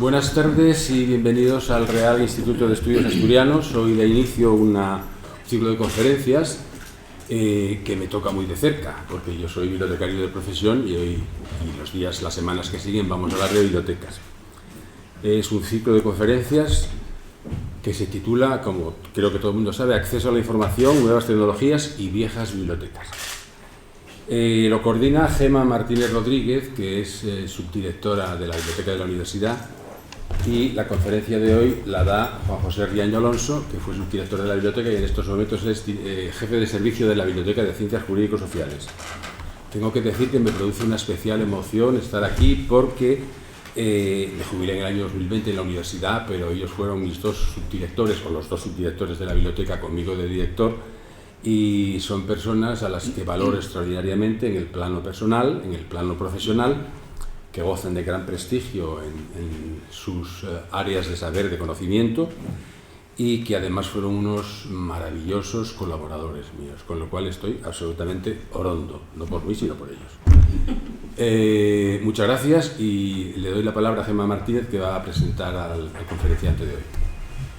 Buenas tardes y bienvenidos al Real Instituto de Estudios Asturianos. Hoy da inicio un ciclo de conferencias que me toca muy de cerca, porque yo soy bibliotecario de profesión y las semanas que siguen vamos a hablar de bibliotecas. Es un ciclo de conferencias que se titula, como creo que todo el mundo sabe, Acceso a la información, nuevas tecnologías y viejas bibliotecas. Lo coordina Gemma Martínez Rodríguez, que es subdirectora de la Biblioteca de la Universidad, y la conferencia de hoy la da Juan José Riaño Alonso, que fue subdirector de la biblioteca y en estos momentos es jefe de servicio de la Biblioteca de Ciencias Jurídico-Sociales. Tengo que decir que me produce una especial emoción estar aquí porque me jubilé en el año 2020 en la universidad, pero ellos fueron mis dos subdirectores, o los dos subdirectores de la biblioteca conmigo de director, y son personas a las que valoro extraordinariamente en el plano personal, en el plano profesional, que gozan de gran prestigio en sus áreas de saber, de conocimiento, y que además fueron unos maravillosos colaboradores míos, con lo cual estoy absolutamente orondo, no por mí, sino por ellos. Muchas gracias y le doy la palabra a Gemma Martínez, que va a presentar al conferenciante de hoy.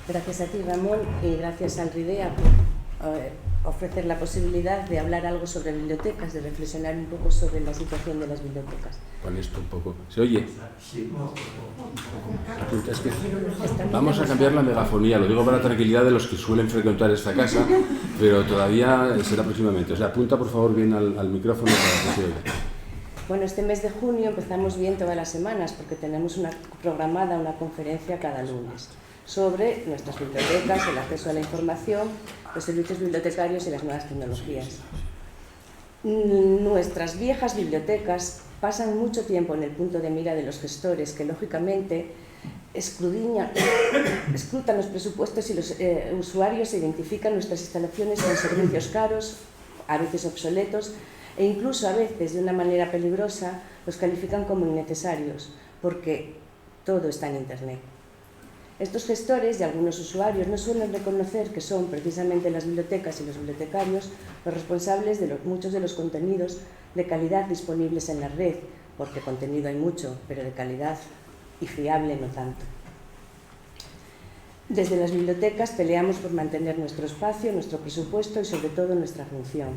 Gracias a ti, Ramón, y gracias al RIDEA por ofrecer la posibilidad de hablar algo sobre bibliotecas, de reflexionar un poco sobre la situación de las bibliotecas. Con esto un poco. ¿Se oye? Es que vamos a cambiar la megafonía, lo digo para la tranquilidad de los que suelen frecuentar esta casa, pero todavía será próximamente. O sea, apunta por favor bien al micrófono para que se oiga. Bueno, este mes de junio empezamos bien todas las semanas porque tenemos programada una conferencia cada lunes sobre nuestras bibliotecas, el acceso a la información, los servicios bibliotecarios y las nuevas tecnologías. Nuestras viejas bibliotecas pasan mucho tiempo en el punto de mira de los gestores que, lógicamente, escrutan los presupuestos y los usuarios identifican nuestras instalaciones con servicios caros, a veces obsoletos, e incluso a veces, de una manera peligrosa, los califican como innecesarios, porque todo está en Internet. Estos gestores y algunos usuarios no suelen reconocer que son precisamente las bibliotecas y los bibliotecarios los responsables de muchos de los contenidos de calidad disponibles en la red, porque contenido hay mucho, pero de calidad y fiable no tanto. Desde las bibliotecas peleamos por mantener nuestro espacio, nuestro presupuesto y sobre todo nuestra función.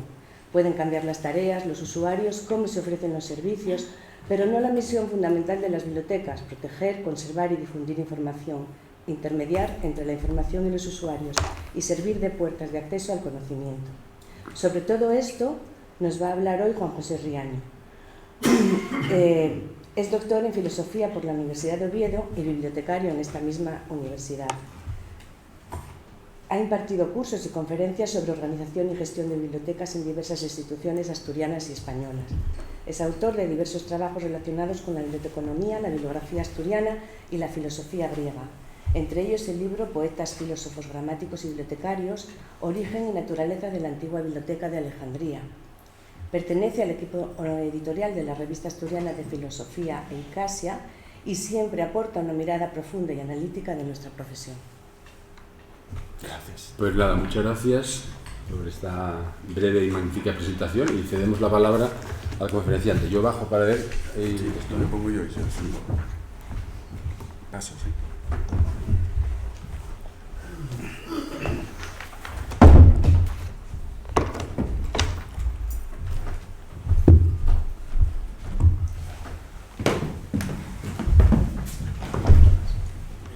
Pueden cambiar las tareas, los usuarios, cómo se ofrecen los servicios, pero no la misión fundamental de las bibliotecas: proteger, conservar y difundir información, intermediar entre la información y los usuarios y servir de puertas de acceso al conocimiento. Sobre todo esto nos va a hablar hoy Juan José Riaño. Es doctor en Filosofía por la Universidad de Oviedo y bibliotecario en esta misma universidad. Ha impartido cursos y conferencias sobre organización y gestión de bibliotecas en diversas instituciones asturianas y españolas. Es autor de diversos trabajos relacionados con la biblioteconomía, la bibliografía asturiana y la filosofía griega. Entre ellos el libro Poetas, filósofos, gramáticos y bibliotecarios, origen y naturaleza de la antigua biblioteca de Alejandría. Pertenece al equipo editorial de la Revista Asturiana de Filosofía e Icasia y siempre aporta una mirada profunda y analítica de nuestra profesión. Gracias. Pues nada, muchas gracias por esta breve y magnífica presentación y cedemos la palabra al conferenciante. Yo bajo para ver... Sí, esto me pongo yo y se lo subo. Paso, sí.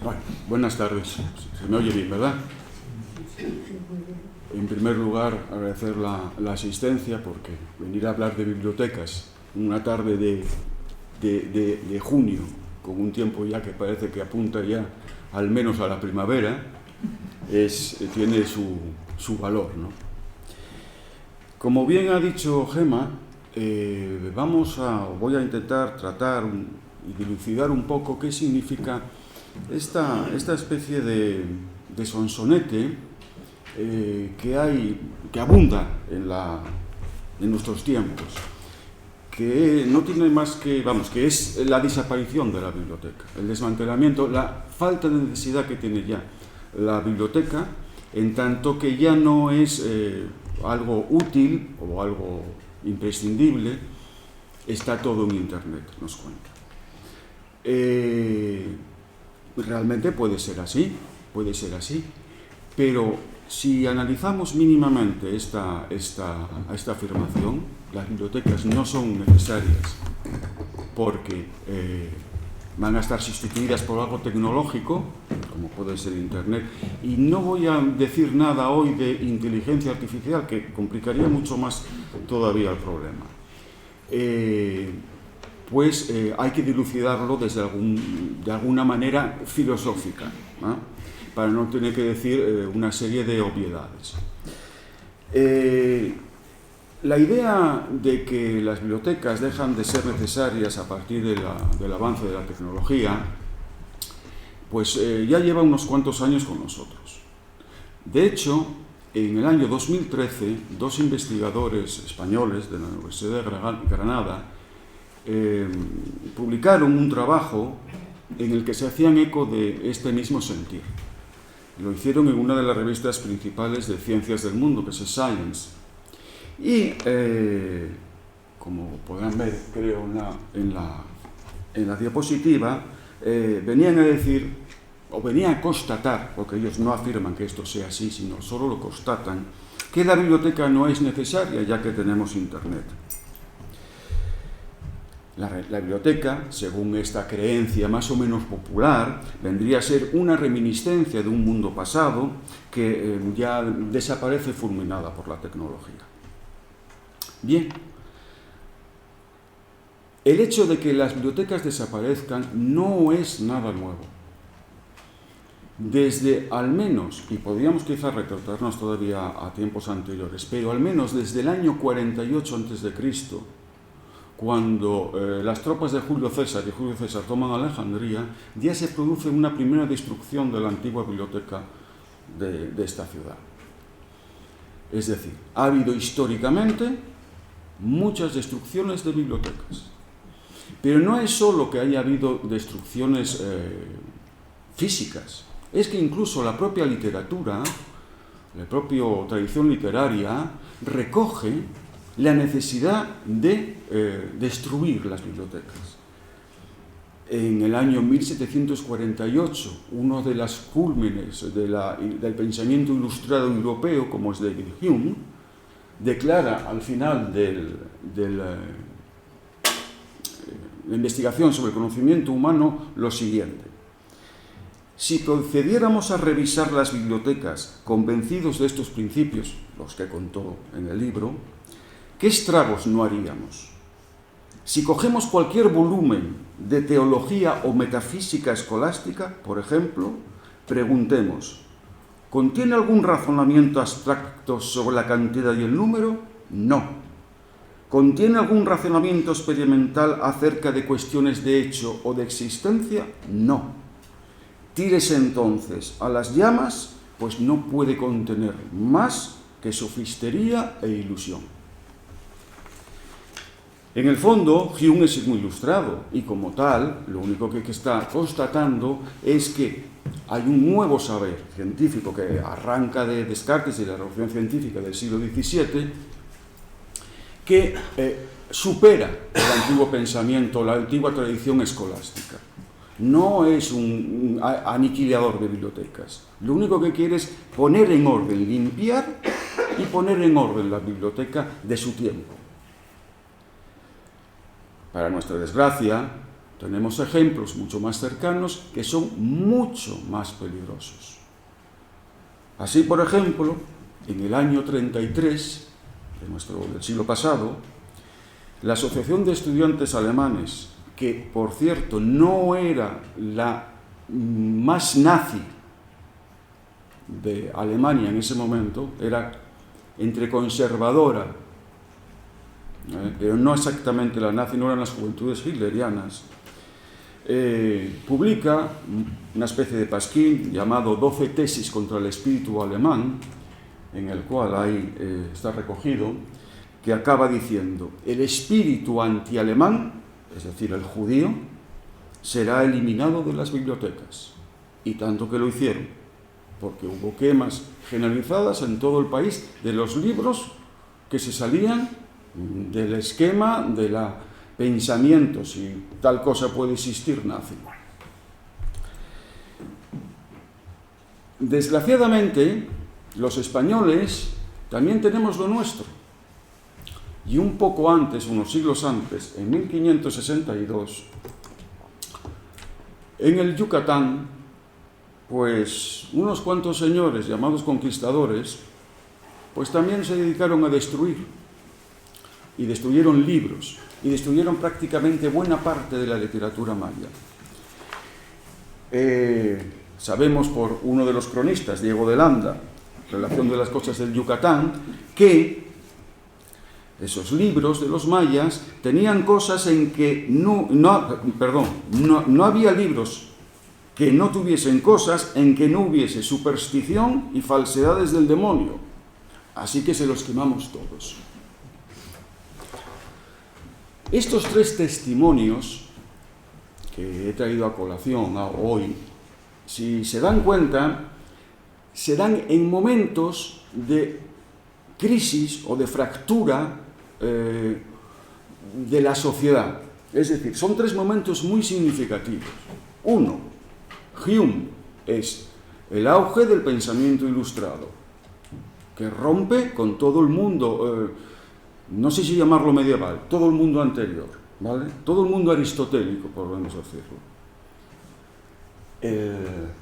Bueno, buenas tardes. Se me oye bien, ¿verdad? En primer lugar, agradecer la asistencia, porque venir a hablar de bibliotecas una tarde de junio, con un tiempo ya que parece que apunta ya al menos a la primavera, tiene su valor, ¿no? Como bien ha dicho Gemma, voy a intentar tratar y dilucidar un poco qué significa esta especie de sonsonete que abunda en nuestros tiempos, que no tiene más que es la desaparición de la biblioteca, el desmantelamiento, la falta de necesidad que tiene ya la biblioteca, en tanto que ya no es algo útil o algo imprescindible, está todo en Internet, nos cuenta. realmente puede ser así, pero si analizamos mínimamente esta afirmación, las bibliotecas no son necesarias porque van a estar sustituidas por algo tecnológico, como puede ser Internet, y no voy a decir nada hoy de inteligencia artificial, que complicaría mucho más todavía el problema. Hay que dilucidarlo de alguna manera filosófica, ¿no? Para no tener que decir una serie de obviedades. La idea de que las bibliotecas dejan de ser necesarias a partir del avance de la tecnología, pues ya lleva unos cuantos años con nosotros. De hecho, en el año 2013, dos investigadores españoles de la Universidad de Granada publicaron un trabajo en el que se hacían eco de este mismo sentir. Lo hicieron en una de las revistas principales de ciencias del mundo, que es Science. Y, como podrán ver, creo, en la diapositiva, venían a decir, o venían a constatar, porque ellos no afirman que esto sea así, sino solo lo constatan, que la biblioteca no es necesaria, ya que tenemos Internet. La biblioteca, según esta creencia más o menos popular, vendría a ser una reminiscencia de un mundo pasado que ya desaparece fulminada por la tecnología. Bien, el hecho de que las bibliotecas desaparezcan no es nada nuevo. Desde al menos, y podríamos quizás retrotraernos todavía a tiempos anteriores, pero al menos desde el año 48 a.C., cuando las tropas de Julio César toman Alejandría, ya se produce una primera destrucción de la antigua biblioteca de esta ciudad. Es decir, ha habido históricamente muchas destrucciones de bibliotecas. Pero no es solo que haya habido destrucciones físicas, es que incluso la propia literatura, la propia tradición literaria, recoge la necesidad de destruir las bibliotecas. En el año 1748, uno de los cúlmenes del pensamiento ilustrado europeo, como es David Hume, declara al final de la investigación sobre el conocimiento humano lo siguiente: si procediéramos a revisar las bibliotecas convencidos de estos principios, los que contó en el libro, ¿qué estragos no haríamos? Si cogemos cualquier volumen de teología o metafísica escolástica, por ejemplo, preguntemos: ¿contiene algún razonamiento abstracto sobre la cantidad y el número? No. ¿Contiene algún razonamiento experimental acerca de cuestiones de hecho o de existencia? No. Tírese entonces a las llamas, pues no puede contener más que sofistería e ilusión. En el fondo, Hume es muy ilustrado y, como tal, lo único que está constatando es que hay un nuevo saber científico que arranca de Descartes y de la revolución científica del siglo XVII que supera el antiguo pensamiento, la antigua tradición escolástica. No es un aniquilador de bibliotecas. Lo único que quiere es poner en orden, limpiar y poner en orden la biblioteca de su tiempo. Para nuestra desgracia, tenemos ejemplos mucho más cercanos que son mucho más peligrosos. Así, por ejemplo, en el año 33 del siglo pasado, la Asociación de Estudiantes Alemanes, que por cierto no era la más nazi de Alemania en ese momento, era entre conservadora, pero no exactamente la nazi, no eran las juventudes hitlerianas, publica una especie de pasquín llamado 12 tesis contra el espíritu alemán, en el cual ahí está recogido, que acaba diciendo: el espíritu antialemán, es decir, el judío, será eliminado de las bibliotecas. Y tanto que lo hicieron, porque hubo quemas generalizadas en todo el país de los libros que se salían del esquema de la pensamiento, si tal cosa puede existir, nazi. Desgraciadamente, los españoles también tenemos lo nuestro. Y un poco antes, unos siglos antes, en 1562, en el Yucatán, pues unos cuantos señores llamados conquistadores, pues también se dedicaron a destruir. Y destruyeron libros, y destruyeron prácticamente buena parte de la literatura maya. Sabemos por uno de los cronistas, Diego de Landa, Relación de las cosas del Yucatán, que esos libros de los mayas tenían cosas en que no había libros que no tuviesen cosas en que no hubiese superstición y falsedades del demonio. Así que se los quemamos todos. Estos tres testimonios que he traído a colación hoy, si se dan cuenta, se dan en momentos de crisis o de fractura de la sociedad. Es decir, son tres momentos muy significativos. Uno, Hume, es el auge del pensamiento ilustrado, que rompe con todo el mundo, no sé si llamarlo medieval, todo el mundo anterior, ¿vale? Todo el mundo aristotélico, podemos decirlo.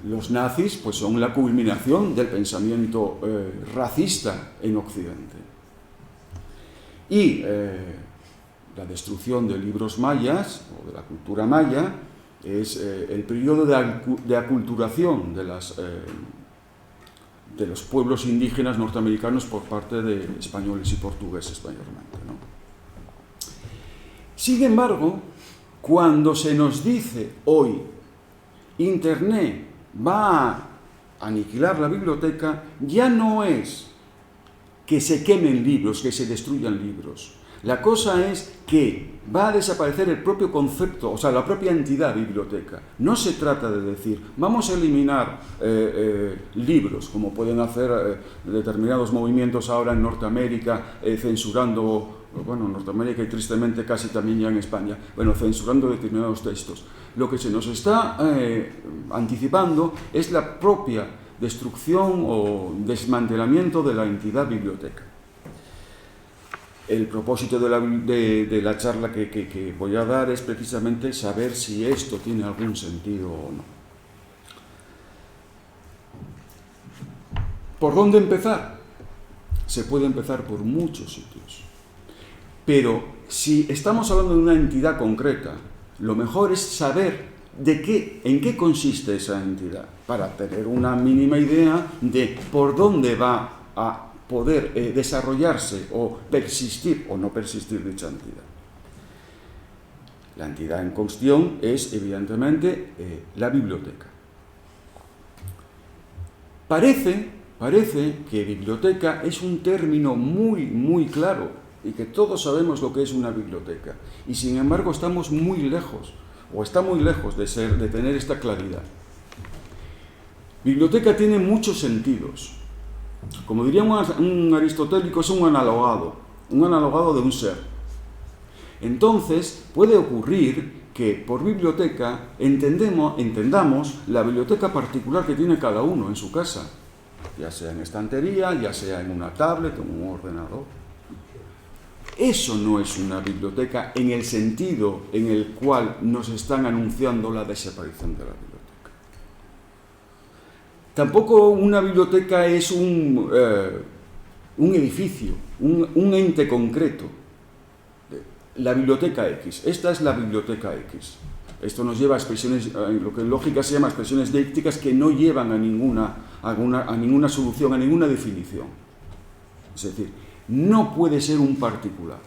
Los nazis pues son la culminación del pensamiento racista en Occidente. Y la destrucción de libros mayas, o de la cultura maya, es el periodo de aculturación de los pueblos indígenas norteamericanos por parte de españoles y portugueses mayormente, ¿no? Sin embargo, cuando se nos dice hoy Internet va a aniquilar la biblioteca, ya no es que se quemen libros, que se destruyan libros. La cosa es que va a desaparecer el propio concepto, o sea, la propia entidad biblioteca. No se trata de decir, vamos a eliminar libros, como pueden hacer determinados movimientos ahora en Norteamérica, censurando, bueno, en Norteamérica y tristemente casi también ya en España, bueno, censurando determinados textos. Lo que se nos está anticipando es la propia destrucción o desmantelamiento de la entidad biblioteca. El propósito de la charla que voy a dar es precisamente saber si esto tiene algún sentido o no. ¿Por dónde empezar? Se puede empezar por muchos sitios. Pero si estamos hablando de una entidad concreta, lo mejor es saber en qué consiste esa entidad, para tener una mínima idea de por dónde va a poder desarrollarse o persistir o no persistir dicha entidad. La entidad en cuestión es, evidentemente, la biblioteca. Parece que biblioteca es un término muy claro y que todos sabemos lo que es una biblioteca. Y sin embargo estamos muy lejos, o está muy lejos de tener esta claridad. Biblioteca tiene muchos sentidos. Como diría un aristotélico, es un analogado de un ser. Entonces, puede ocurrir que por biblioteca entendamos la biblioteca particular que tiene cada uno en su casa, ya sea en estantería, ya sea en una tablet o en un ordenador. Eso no es una biblioteca en el sentido en el cual nos están anunciando la desaparición de la biblioteca. Tampoco una biblioteca es un edificio, un ente concreto. La biblioteca X, esta es la biblioteca X. Esto nos lleva a expresiones, lo que en lógica se llama expresiones dícticas que no llevan a ninguna solución, a ninguna definición. Es decir, no puede ser un particular.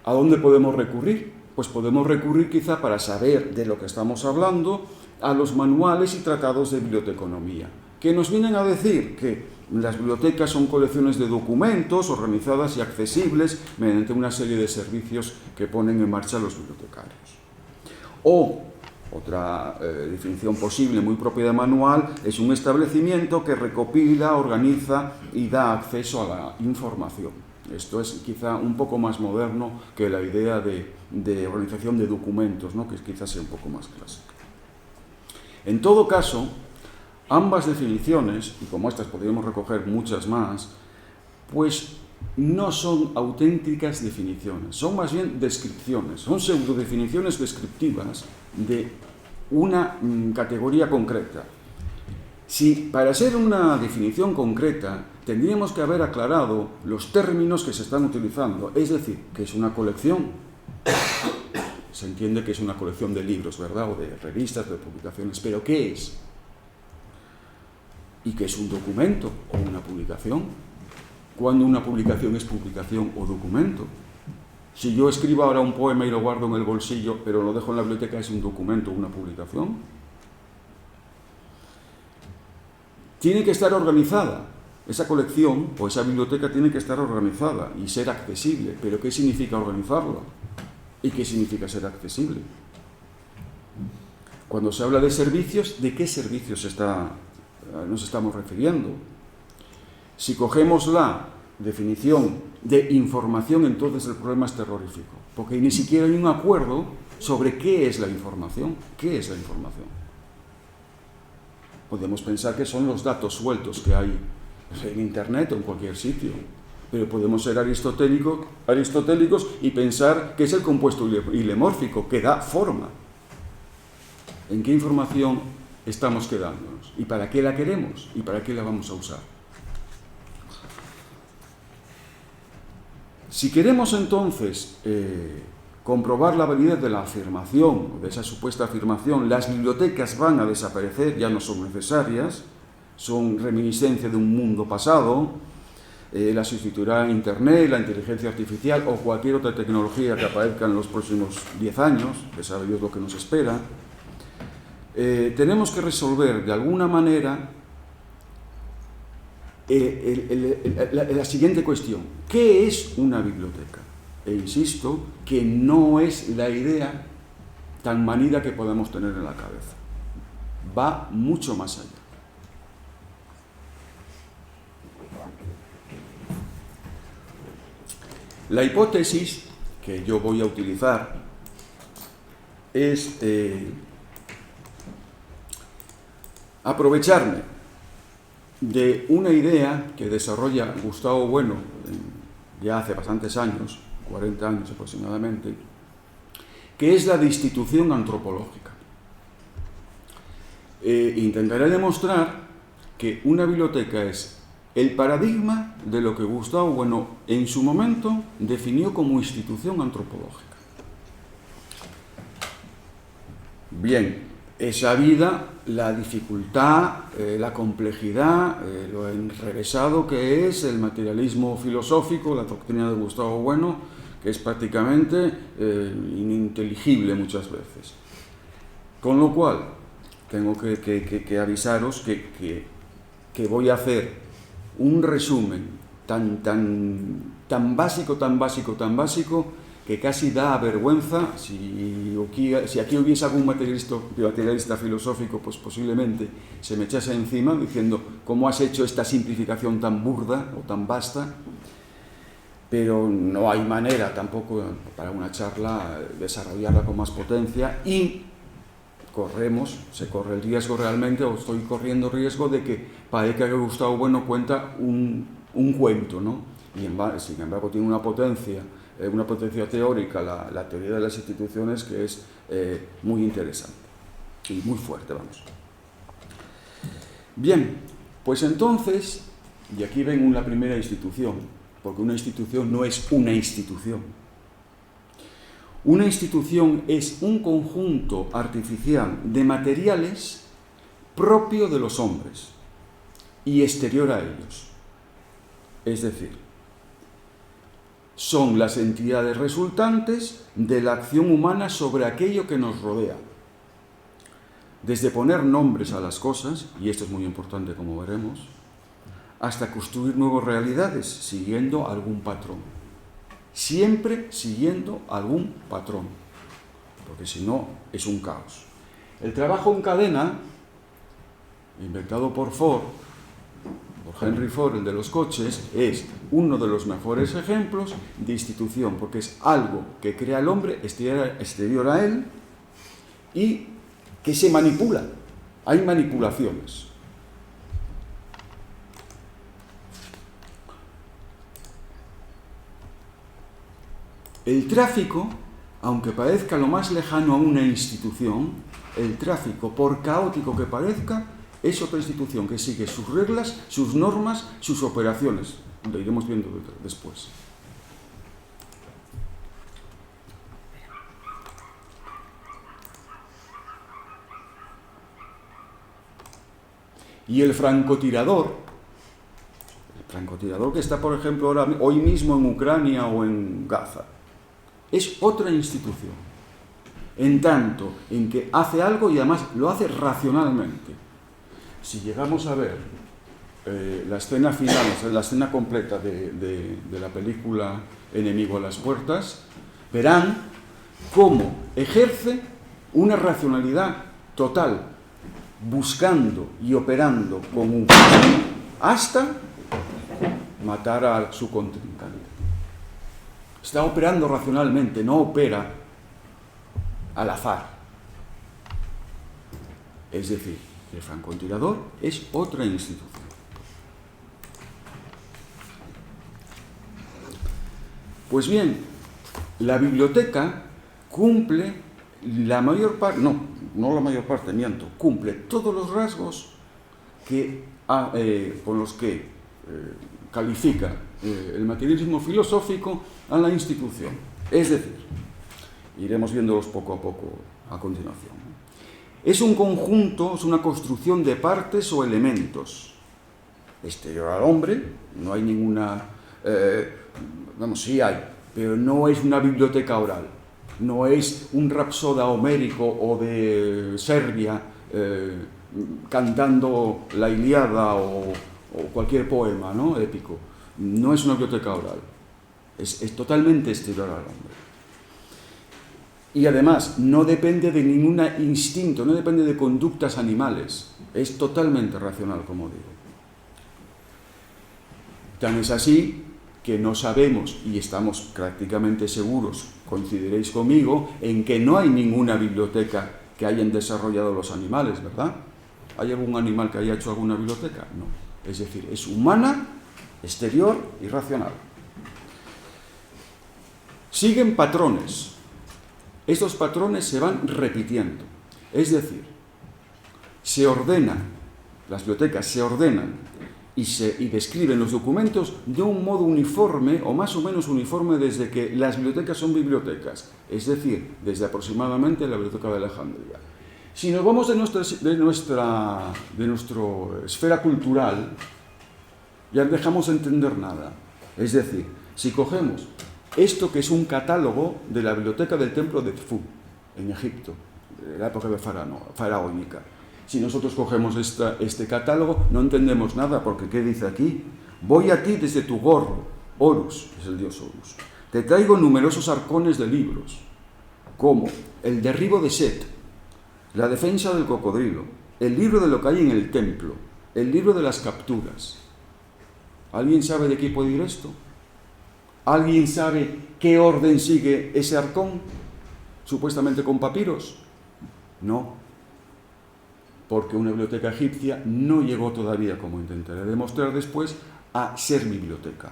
¿A dónde podemos recurrir? Pues podemos recurrir quizá para saber de lo que estamos hablando a los manuales y tratados de biblioteconomía, que nos vienen a decir que las bibliotecas son colecciones de documentos organizadas y accesibles mediante una serie de servicios que ponen en marcha los bibliotecarios. O otra definición posible, muy propia de manual, es un establecimiento que recopila, organiza y da acceso a la información. Esto es quizá un poco más moderno que la idea de organización de documentos, ¿no? Que quizás sea un poco más clásica. En todo caso, ambas definiciones, y como estas podríamos recoger muchas más, pues no son auténticas definiciones, son más bien descripciones, son pseudodefiniciones descriptivas de una categoría concreta. Si para ser una definición concreta tendríamos que haber aclarado los términos que se están utilizando, es decir, que es una colección, se entiende que es una colección de libros, ¿verdad?, o de revistas, de publicaciones, pero ¿qué es? ¿Y qué es un documento o una publicación? ¿Cuándo una publicación es publicación o documento? Si yo escribo ahora un poema y lo guardo en el bolsillo, pero lo dejo en la biblioteca, ¿es un documento o una publicación? Tiene que estar organizada. Esa colección o esa biblioteca tiene que estar organizada y ser accesible. ¿Pero qué significa organizarla? ¿Y qué significa ser accesible? Cuando se habla de servicios, ¿de qué servicios nos estamos refiriendo? Si cogemos la definición de información, entonces el problema es terrorífico, porque ni siquiera hay un acuerdo sobre qué es la información. ¿Qué es la información? Podemos pensar que son los datos sueltos que hay en Internet o en cualquier sitio, pero podemos ser aristotélicos y pensar que es el compuesto hilemórfico, que da forma. ¿En qué información estamos quedándonos? ¿Y para qué la queremos? ¿Y para qué la vamos a usar? Si queremos entonces comprobar la validez de la afirmación, de esa supuesta afirmación, las bibliotecas van a desaparecer, ya no son necesarias, son reminiscencia de un mundo pasado, la sustituirá Internet, la inteligencia artificial o cualquier otra tecnología que aparezca en los próximos 10 años, que sabe Dios lo que nos espera. Tenemos que resolver de alguna manera la siguiente cuestión: ¿qué es una biblioteca? E insisto que no es la idea tan manida que podemos tener en la cabeza, va mucho más allá. La hipótesis que yo voy a utilizar es aprovecharme de una idea que desarrolla Gustavo Bueno ya hace bastantes años, 40 años aproximadamente, que es la de institución antropológica. Intentaré demostrar que una biblioteca es el paradigma de lo que Gustavo Bueno en su momento definió como institución antropológica. Bien, es sabida la dificultad, la complejidad, lo enrevesado que es el materialismo filosófico, la doctrina de Gustavo Bueno, que es prácticamente ininteligible muchas veces. Con lo cual, tengo que avisaros que voy a hacer un resumen tan básico, que casi da vergüenza. Si aquí hubiese algún materialista filosófico, pues posiblemente se me echase encima diciendo: ¿cómo has hecho esta simplificación tan burda o tan vasta? Pero no hay manera tampoco para una charla desarrollarla con más potencia, y se corre el riesgo realmente, o estoy corriendo riesgo de que parezca que Gustavo Bueno cuenta un cuento, ¿no? Y sin embargo tiene una potencia teórica, la teoría de las instituciones, que es muy interesante y muy fuerte, vamos. Bien, pues entonces, y aquí ven la primera institución, porque una institución no es una institución. Una institución es un conjunto artificial de materiales propio de los hombres y exterior a ellos. Es decir, son las entidades resultantes de la acción humana sobre aquello que nos rodea. Desde poner nombres a las cosas, y esto es muy importante como veremos, hasta construir nuevas realidades siguiendo algún patrón. Siempre siguiendo algún patrón, porque si no es un caos. El trabajo en cadena, inventado por Henry Ford, el de los coches, es uno de los mejores ejemplos de institución, porque es algo que crea el hombre exterior a él y que se manipula hay manipulaciones. El tráfico, aunque parezca lo más lejano a una institución, el tráfico, por caótico que parezca, es otra institución que sigue sus reglas, sus normas, sus operaciones. Lo iremos viendo después. Y el francotirador que está, por ejemplo, hoy mismo en Ucrania o en Gaza, es otra institución, en tanto en que hace algo y además lo hace racionalmente. Si llegamos a ver la escena final, o sea, la escena completa de la película Enemigo a las puertas, verán cómo ejerce una racionalidad total, buscando y operando con un fusil hasta matar a su contrincante. Está operando racionalmente, no opera al azar. Es decir, el francotirador es otra institución. Pues bien, la biblioteca cumple la mayor parte, no la mayor parte, miento, cumple todos los rasgos con los que califica el materialismo filosófico a la institución. Es decir, iremos viéndolos poco a poco a continuación. Es un conjunto, es una construcción de partes o elementos. Exterior al hombre, no hay ninguna... sí hay, pero no es una biblioteca oral. No es un rapsoda homérico o de Serbia cantando la Ilíada o cualquier poema, ¿no?, épico. No es una biblioteca oral. Es totalmente exterior al hombre. Y además no depende de ningún instinto, no depende de conductas animales. Es totalmente racional, como digo. Tan es así que no sabemos, y estamos prácticamente seguros, coincidiréis conmigo, en que no hay ninguna biblioteca que hayan desarrollado los animales, ¿verdad? ¿Hay algún animal que haya hecho alguna biblioteca? No. Es decir, es humana, exterior y racional. Siguen patrones. Estos patrones se van repitiendo. Es decir, se ordenan, las bibliotecas se ordenan y describen los documentos de un modo uniforme o más o menos uniforme desde que las bibliotecas son bibliotecas, es decir, desde aproximadamente la Biblioteca de Alejandría. Si nos vamos de nuestra esfera cultural, ya dejamos de entender nada. Es decir, si cogemos esto que es un catálogo de la biblioteca del templo de Tfu, en Egipto, de la época faraónica. Si nosotros cogemos este catálogo, no entendemos nada, porque ¿qué dice aquí? Voy a ti desde tu gorro, Horus, es el dios Horus. Te traigo numerosos arcones de libros, como el derribo de Set, la defensa del cocodrilo, el libro de lo que hay en el templo, el libro de las capturas. ¿Alguien sabe de qué puede ir esto? ¿Alguien sabe qué orden sigue ese arcón? Supuestamente con papiros. No, porque una biblioteca egipcia no llegó todavía, como intentaré demostrar después, a ser biblioteca.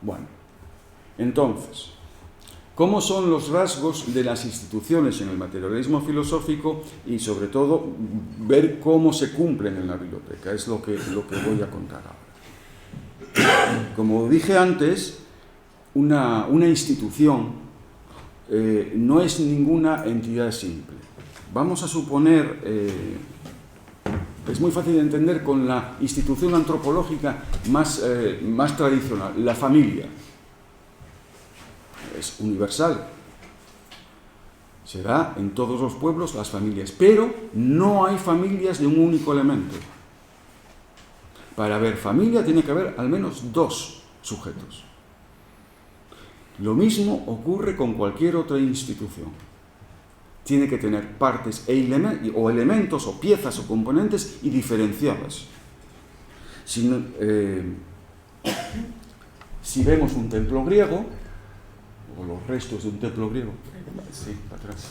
Bueno, entonces, ¿cómo son los rasgos de las instituciones en el materialismo filosófico y, sobre todo, ver cómo se cumplen en la biblioteca? Es lo que voy a contar ahora. Como dije antes, una institución no es ninguna entidad simple. Vamos a suponer, es muy fácil de entender con la institución antropológica más tradicional, la familia. Es universal. Se da en todos los pueblos las familias, pero no hay familias de un único elemento. Para haber familia tiene que haber al menos dos sujetos. Lo mismo ocurre con cualquier otra institución. Tiene que tener partes o elementos o piezas o componentes y diferenciadas. Si Si vemos un templo griego, o los restos de un templo griego, sí, para atrás,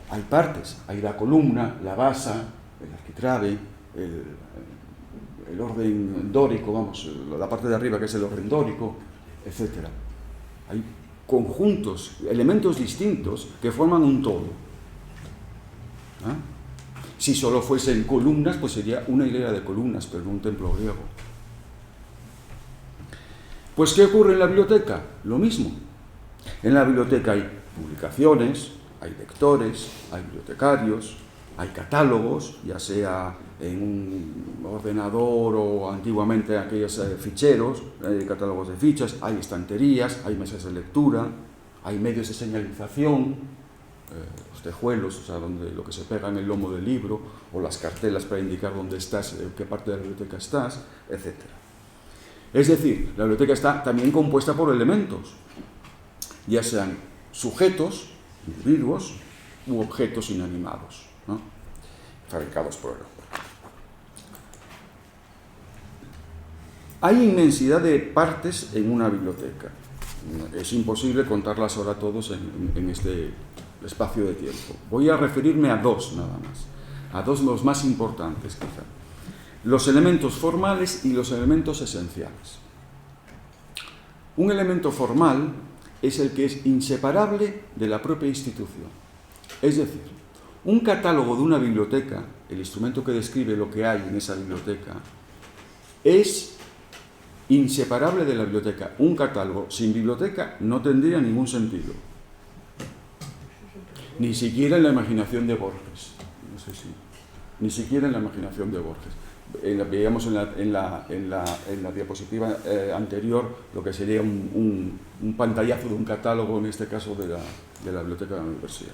hay partes, hay la columna, la basa, el arquitrabe, el orden dórico, vamos, la parte de arriba que es el orden dórico, etc. Hay conjuntos, elementos distintos que forman un todo. ¿Ah? Si solo fuesen columnas, pues sería una hilera de columnas, pero no un templo griego. Pues, ¿qué ocurre en la biblioteca? Lo mismo. En la biblioteca hay publicaciones, hay lectores, hay bibliotecarios, hay catálogos, ya sea en un ordenador o antiguamente aquellos ficheros, catálogos de fichas, hay estanterías, hay mesas de lectura, hay medios de señalización, los tejuelos, o sea, donde lo que se pega en el lomo del libro, o las cartelas para indicar dónde estás, en qué parte de la biblioteca estás, etc. Es decir, la biblioteca está también compuesta por elementos, ya sean sujetos, individuos, u objetos inanimados, ¿no? Fabricados por el hombre. Hay inmensidad de partes en una biblioteca. Es imposible contarlas ahora todos en este espacio de tiempo. Voy a referirme a dos nada más, a dos de los más importantes quizá. Los elementos formales y los elementos esenciales. Un elemento formal es el que es inseparable de la propia institución. Es decir, un catálogo de una biblioteca, el instrumento que describe lo que hay en esa biblioteca, es inseparable de la biblioteca. Un catálogo sin biblioteca no tendría ningún sentido. Ni siquiera en la imaginación de Borges. No sé si. Ni siquiera en la imaginación de Borges. Veíamos en la diapositiva anterior lo que sería un pantallazo de un catálogo, en este caso de la biblioteca de la universidad.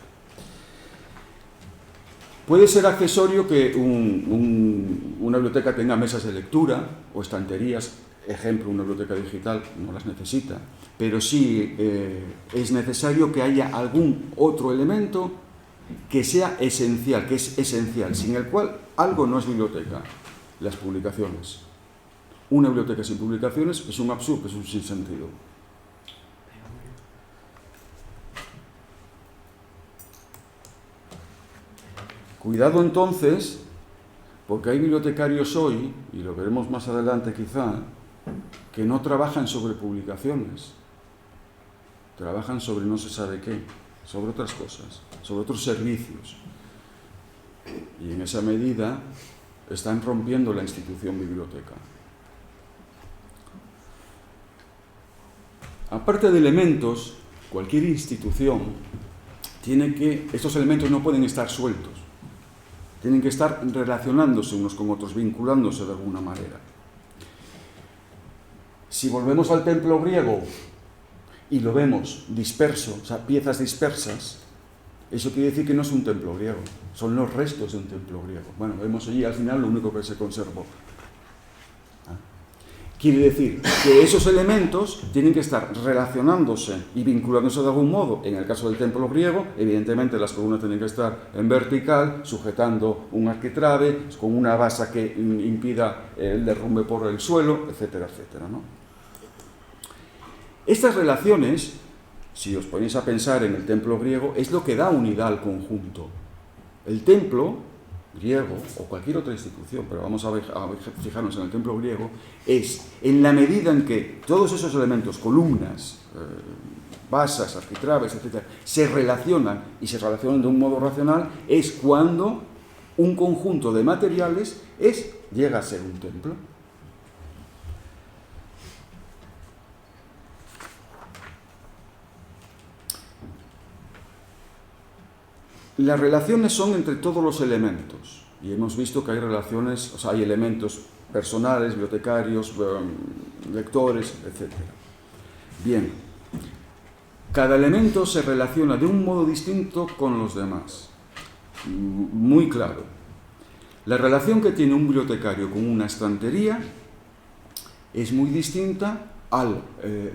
Puede ser accesorio que una biblioteca tenga mesas de lectura o estanterías. Ejemplo, una biblioteca digital no las necesita, pero sí es necesario que haya algún otro elemento que sea esencial, que es esencial, sin el cual algo no es biblioteca. Las publicaciones. Una biblioteca sin publicaciones es un absurdo, es un sinsentido. Cuidado entonces, porque hay bibliotecarios hoy, y lo veremos más adelante quizá, que no trabajan sobre publicaciones, trabajan sobre no se sabe qué, sobre otras cosas, sobre otros servicios. Y en esa medida están rompiendo la institución biblioteca. Aparte de elementos, cualquier institución tiene que... Estos elementos no pueden estar sueltos. Tienen que estar relacionándose unos con otros, vinculándose de alguna manera. Si volvemos al templo griego y lo vemos disperso, o sea, piezas dispersas, eso quiere decir que no es un templo griego, son los restos de un templo griego. Bueno, vemos allí al final lo único que se conservó. Quiere decir que esos elementos tienen que estar relacionándose y vinculándose de algún modo. En el caso del templo griego, evidentemente las columnas tienen que estar en vertical, sujetando un arquitrabe, con una base que impida el derrumbe por el suelo, etcétera, etcétera, ¿no? Estas relaciones, si os ponéis a pensar en el templo griego, es lo que da unidad al conjunto. El templo griego, o cualquier otra institución, pero vamos a fijarnos en el templo griego, es en la medida en que todos esos elementos, columnas, basas, arquitrabes, etc., se relacionan y se relacionan de un modo racional, es cuando un conjunto de materiales llega a ser un templo. Las relaciones son entre todos los elementos, y hemos visto que hay relaciones, o sea, hay elementos personales, bibliotecarios, lectores, etc. Bien, cada elemento se relaciona de un modo distinto con los demás, muy claro. La relación que tiene un bibliotecario con una estantería es muy distinta a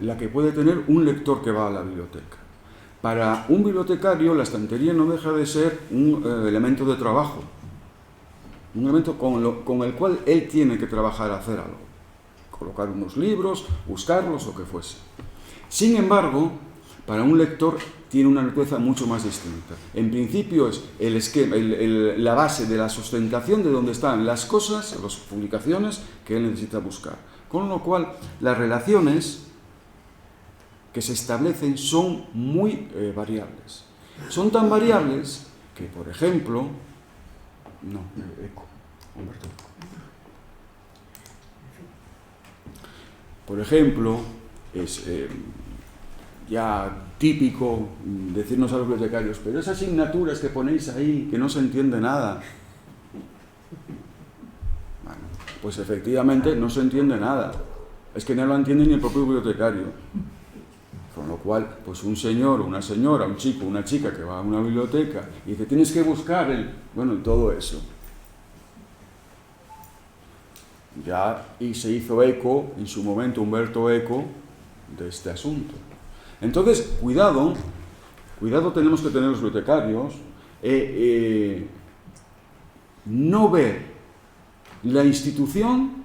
la que puede tener un lector que va a la biblioteca. Para un bibliotecario, la estantería no deja de ser un elemento de trabajo, un elemento con el cual él tiene que trabajar, hacer algo, colocar unos libros, buscarlos, lo que fuese. Sin embargo, para un lector tiene una naturaleza mucho más distinta. En principio es el esquema, la base de la sustentación de donde están las cosas, las publicaciones que él necesita buscar. Con lo cual, las relaciones que se establecen son muy variables. Son tan variables que, por ejemplo, Humberto Eco. Por ejemplo, es ya típico decirnos a los bibliotecarios, pero esas asignaturas que ponéis ahí, que no se entiende nada. Bueno, pues efectivamente no se entiende nada. Es que no lo entiende ni el propio bibliotecario. Con lo cual, pues un señor, una señora, un chico, una chica que va a una biblioteca y dice, tienes que buscar y todo eso. Y se hizo eco, en su momento, Humberto Eco, de este asunto. Entonces, cuidado tenemos que tener los bibliotecarios, no ver la institución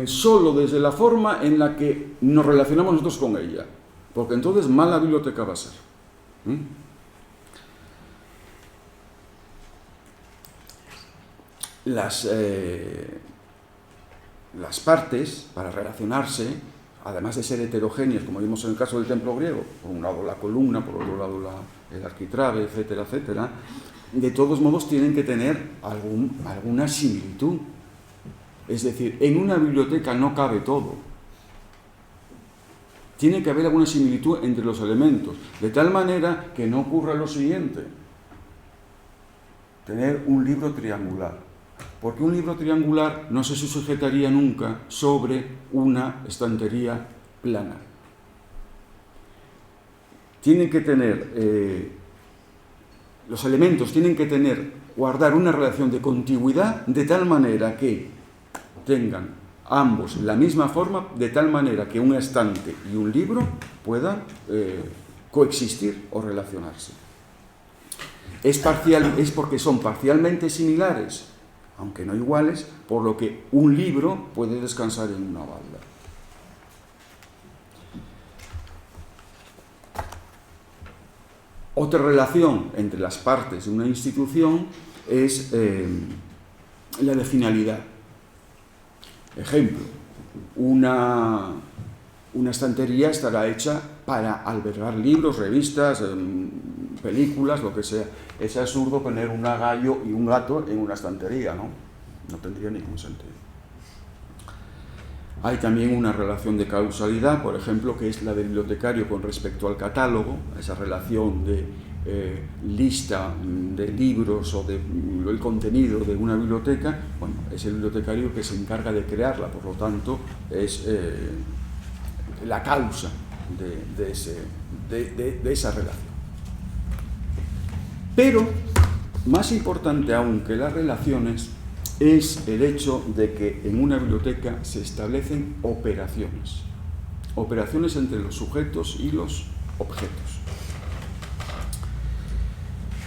solo desde la forma en la que nos relacionamos nosotros con ella, porque entonces mala biblioteca va a ser. Las partes, para relacionarse, además de ser heterogéneas, como vimos en el caso del templo griego, por un lado la columna, por otro lado el arquitrabe, etcétera, etcétera, de todos modos tienen que tener alguna similitud. Es decir, en una biblioteca no cabe todo. Tiene que haber alguna similitud entre los elementos, de tal manera que no ocurra lo siguiente: tener un libro triangular. Porque un libro triangular no se sujetaría nunca sobre una estantería plana. Tienen que tener, los elementos tienen que guardar una relación de contigüidad de tal manera que tengan ambos la misma forma, de tal manera que un estante y un libro puedan coexistir o relacionarse. Es porque son parcialmente similares, aunque no iguales, por lo que un libro puede descansar en una balda. Otra relación entre las partes de una institución es la de finalidad. Ejemplo, una estantería estará hecha para albergar libros, revistas, películas, lo que sea. Es absurdo poner un gallo y un gato en una estantería, ¿no? No tendría ningún sentido. Hay también una relación de causalidad, por ejemplo, que es la del bibliotecario con respecto al catálogo, esa relación de lista de libros o del contenido de una biblioteca. Bueno, es el bibliotecario que se encarga de crearla, por lo tanto, es la causa de esa relación. Pero, más importante aún que las relaciones, es el hecho de que en una biblioteca se establecen operaciones. Operaciones entre los sujetos y los objetos.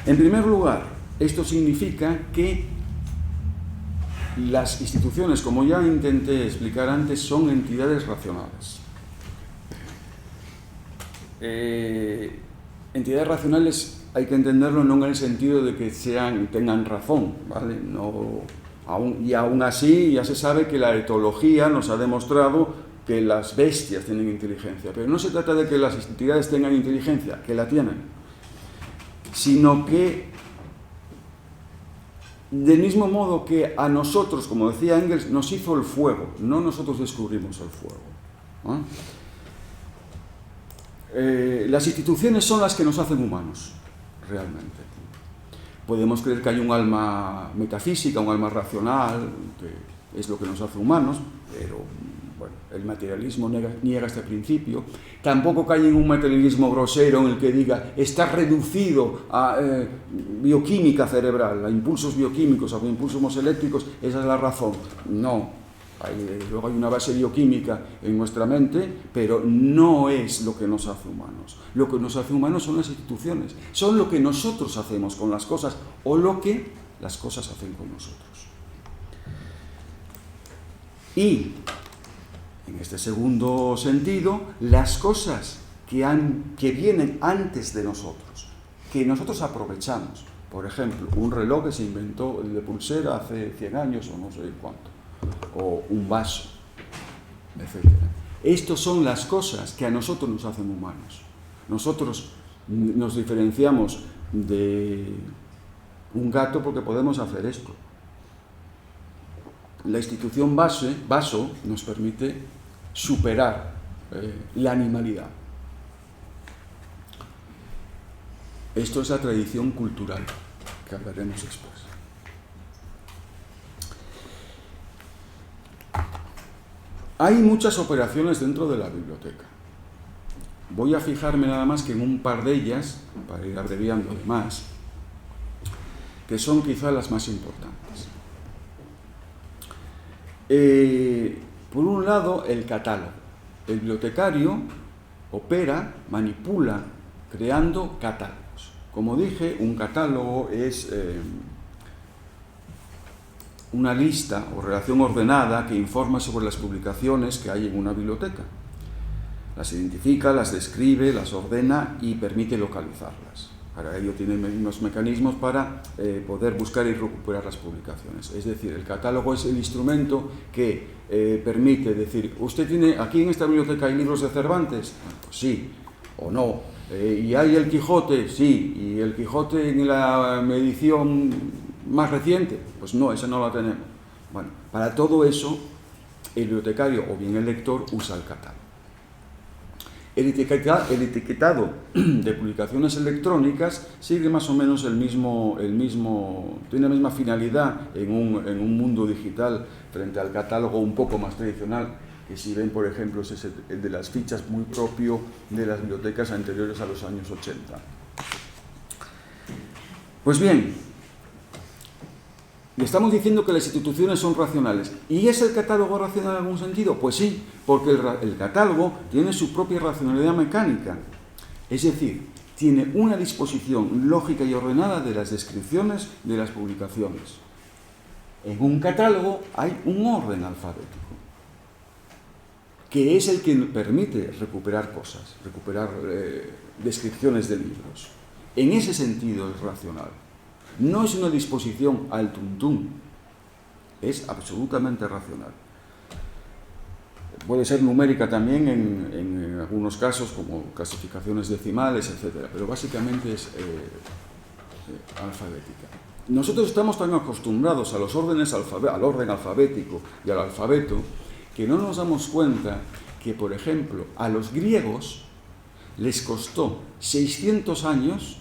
En primer lugar, esto significa que las instituciones, como ya intenté explicar antes, son entidades racionales. Entidades racionales hay que entenderlo no en el sentido de que tengan razón, ¿vale? Aún así ya se sabe que la etología nos ha demostrado que las bestias tienen inteligencia, pero no se trata de que las entidades tengan inteligencia, que la tienen, sino que del mismo modo que a nosotros, como decía Engels, nos hizo el fuego, no nosotros descubrimos el fuego, ¿no? Las instituciones son las que nos hacen humanos, realmente. Podemos creer que hay un alma metafísica, un alma racional, que es lo que nos hace humanos, pero bueno, el materialismo niega este principio. Tampoco cae en un materialismo grosero en el que diga está reducido a bioquímica cerebral, a impulsos bioquímicos, a impulsos eléctricos, esa es la razón. No. Luego hay una base bioquímica en nuestra mente, pero no es lo que nos hace humanos. Lo que nos hace humanos son las instituciones, son lo que nosotros hacemos con las cosas o lo que las cosas hacen con nosotros. Y, en este segundo sentido, las cosas que vienen antes de nosotros, que nosotros aprovechamos. Por ejemplo, un reloj que se inventó, el de pulsera, hace 100 años o no sé cuánto, o un vaso, etc. Estas son las cosas que a nosotros nos hacen humanos. Nosotros nos diferenciamos de un gato porque podemos hacer esto. La institución vaso nos permite superar la animalidad. Esto es la tradición cultural, que hablaremos después. Hay muchas operaciones dentro de la biblioteca. Voy a fijarme nada más que en un par de ellas, para ir abreviando más, que son quizá las más importantes. Por un lado, el catálogo. El bibliotecario opera, manipula, creando catálogos. Como dije, un catálogo es una lista o relación ordenada que informa sobre las publicaciones que hay en una biblioteca. Las identifica, las describe, las ordena y permite localizarlas. Para ello tiene unos mecanismos para poder buscar y recuperar las publicaciones. Es decir, el catálogo es el instrumento que permite decir, ¿usted tiene, aquí en esta biblioteca hay libros de Cervantes? Pues sí, o no. ¿Y hay el Quijote? Sí. ¿Y el Quijote en la edición más reciente? Pues no, esa no la tenemos. Bueno, para todo eso, el bibliotecario o bien el lector usa el catálogo. El etiquetado de publicaciones electrónicas sigue más o menos tiene la misma finalidad en un mundo digital frente al catálogo un poco más tradicional, que si ven, por ejemplo, es el de las fichas, muy propio de las bibliotecas anteriores a los años 80. Pues bien, le estamos diciendo que las instituciones son racionales. ¿Y es el catálogo racional en algún sentido? Pues sí, porque el catálogo tiene su propia racionalidad mecánica. Es decir, tiene una disposición lógica y ordenada de las descripciones de las publicaciones. En un catálogo hay un orden alfabético, que es el que permite recuperar cosas, recuperar descripciones de libros. En ese sentido es racional. No es una disposición al tuntún, es absolutamente racional. Puede ser numérica también en algunos casos, como clasificaciones decimales, etc. Pero básicamente es alfabética. Nosotros estamos tan acostumbrados a los órdenes al orden alfabético y al alfabeto, que no nos damos cuenta que, por ejemplo, a los griegos les costó 600 años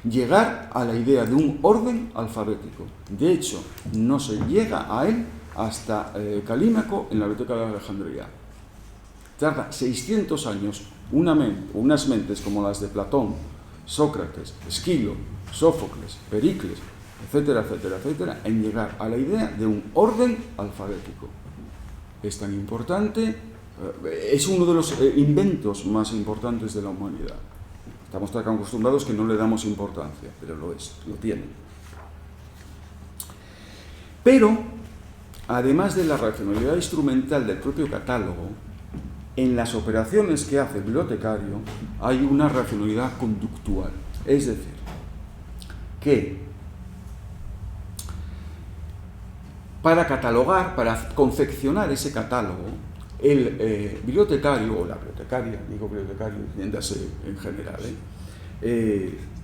llegar a la idea de un orden alfabético. De hecho, no se llega a él hasta Calímaco en la Biblioteca de Alejandría. Tarda 600 años unas mentes como las de Platón, Sócrates, Esquilo, Sófocles, Pericles, etcétera, etcétera, etcétera, en llegar a la idea de un orden alfabético. Es tan importante, es uno de los inventos más importantes de la humanidad. Estamos tan acostumbrados que no le damos importancia, pero lo tiene. Pero, además de la racionalidad instrumental del propio catálogo, en las operaciones que hace el bibliotecario hay una racionalidad conductual. Es decir, que para catalogar, para confeccionar ese catálogo, el bibliotecario, o la bibliotecaria, digo bibliotecario, entiéndase en general,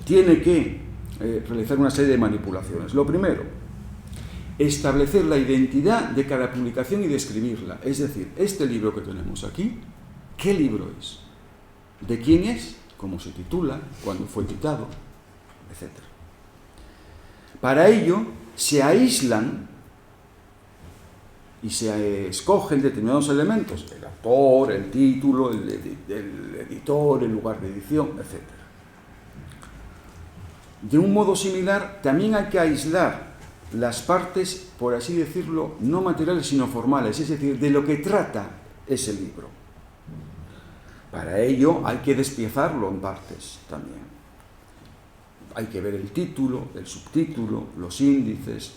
tiene que realizar una serie de manipulaciones. Lo primero, establecer la identidad de cada publicación y describirla. Es decir, este libro que tenemos aquí, ¿qué libro es? ¿De quién es? ¿Cómo se titula? ¿Cuándo fue editado? Etcétera. Para ello, se aíslan y se escogen determinados elementos, el autor, el título, el editor, el lugar de edición, etc. De un modo similar, también hay que aislar las partes, por así decirlo, no materiales sino formales, es decir, de lo que trata ese libro. Para ello hay que despiezarlo en partes también. Hay que ver el título, el subtítulo, los índices,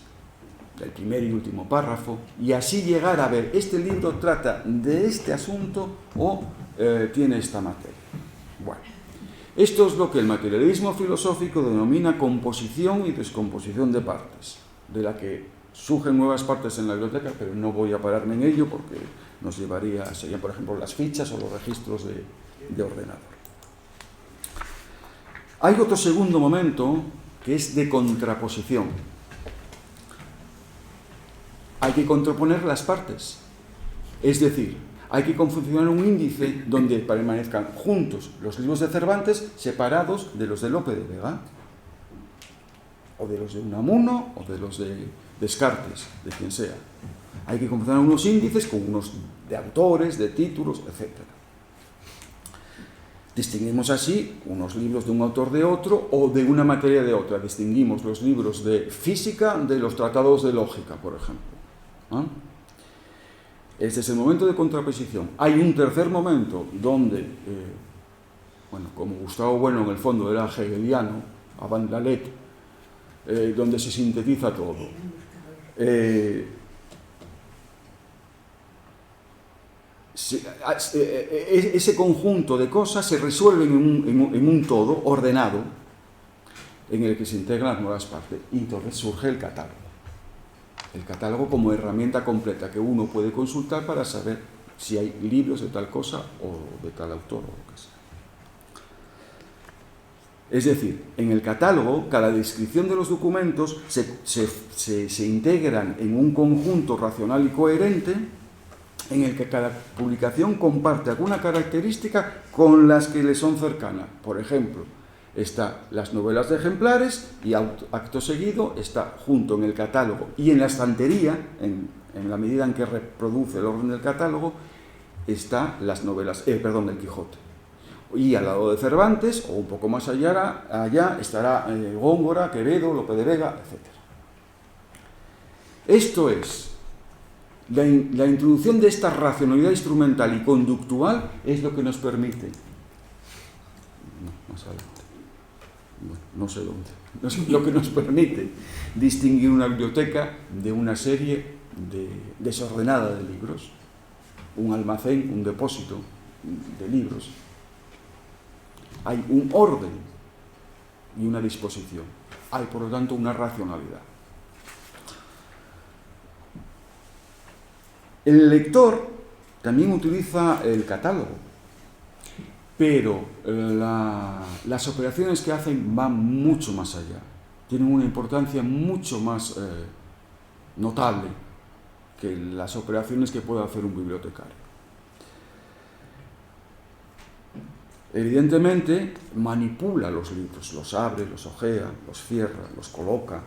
del primer y último párrafo, y así llegar a ver, este libro trata de este asunto o tiene esta materia. Bueno, esto es lo que el materialismo filosófico denomina composición y descomposición de partes, de la que surgen nuevas partes en la biblioteca, pero no voy a pararme en ello porque nos llevaría, serían por ejemplo las fichas o los registros de ordenador. Hay otro segundo momento que es de contraposición. Hay que contraponer las partes, es decir, hay que confeccionar un índice donde permanezcan juntos los libros de Cervantes separados de los de Lope de Vega, o de los de Unamuno, o de los de Descartes, de quien sea. Hay que confeccionar unos índices con unos de autores, de títulos, etc. Distinguimos así unos libros de un autor de otro o de una materia de otra. Distinguimos los libros de física de los tratados de lógica, por ejemplo. Este es el momento de contraposición. Hay un tercer momento donde, como Gustavo Bueno en el fondo era hegeliano, avant la lettre, donde se sintetiza todo. Ese conjunto de cosas se resuelven en un todo ordenado en el que se integran nuevas partes y entonces surge el catálogo. El catálogo como herramienta completa que uno puede consultar para saber si hay libros de tal cosa o de tal autor o lo que sea. Es decir, en el catálogo, cada descripción de los documentos se integran en un conjunto racional y coherente en el que cada publicación comparte alguna característica con las que le son cercanas. Por ejemplo, están las novelas de ejemplares y acto seguido está junto en el catálogo y en la estantería, en la medida en que reproduce el orden del catálogo, está las novelas, del Quijote. Y al lado de Cervantes, o un poco más allá estará Góngora, Quevedo, Lope de Vega, etc. Esto es, la introducción de esta racionalidad instrumental y conductual es lo que nos permite, más adelante, no sé dónde, lo que nos permite distinguir una biblioteca de una serie desordenada de libros, un almacén, un depósito de libros. Hay un orden y una disposición. Hay, por lo tanto, una racionalidad. El lector también utiliza el catálogo, pero las operaciones que hacen van mucho más allá. Tienen una importancia mucho más notable que las operaciones que puede hacer un bibliotecario. Evidentemente, manipula los libros, los abre, los hojea, los cierra, los coloca.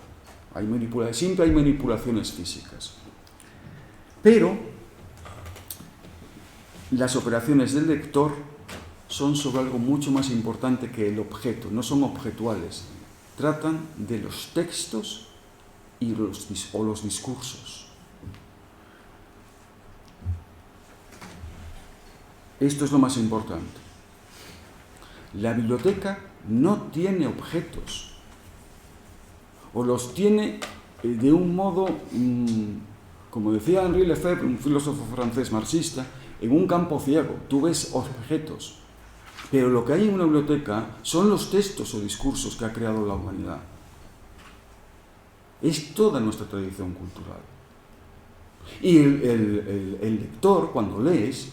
Siempre hay manipulaciones físicas. Pero las operaciones del lector son sobre algo mucho más importante que el objeto, no son objetuales. Tratan de los textos o los discursos. Esto es lo más importante. La biblioteca no tiene objetos, o los tiene de un modo, como decía Henri Lefebvre, un filósofo francés marxista, en un campo ciego. Tú ves objetos, pero lo que hay en una biblioteca son los textos o discursos que ha creado la humanidad. Es toda nuestra tradición cultural. Y el lector, cuando lees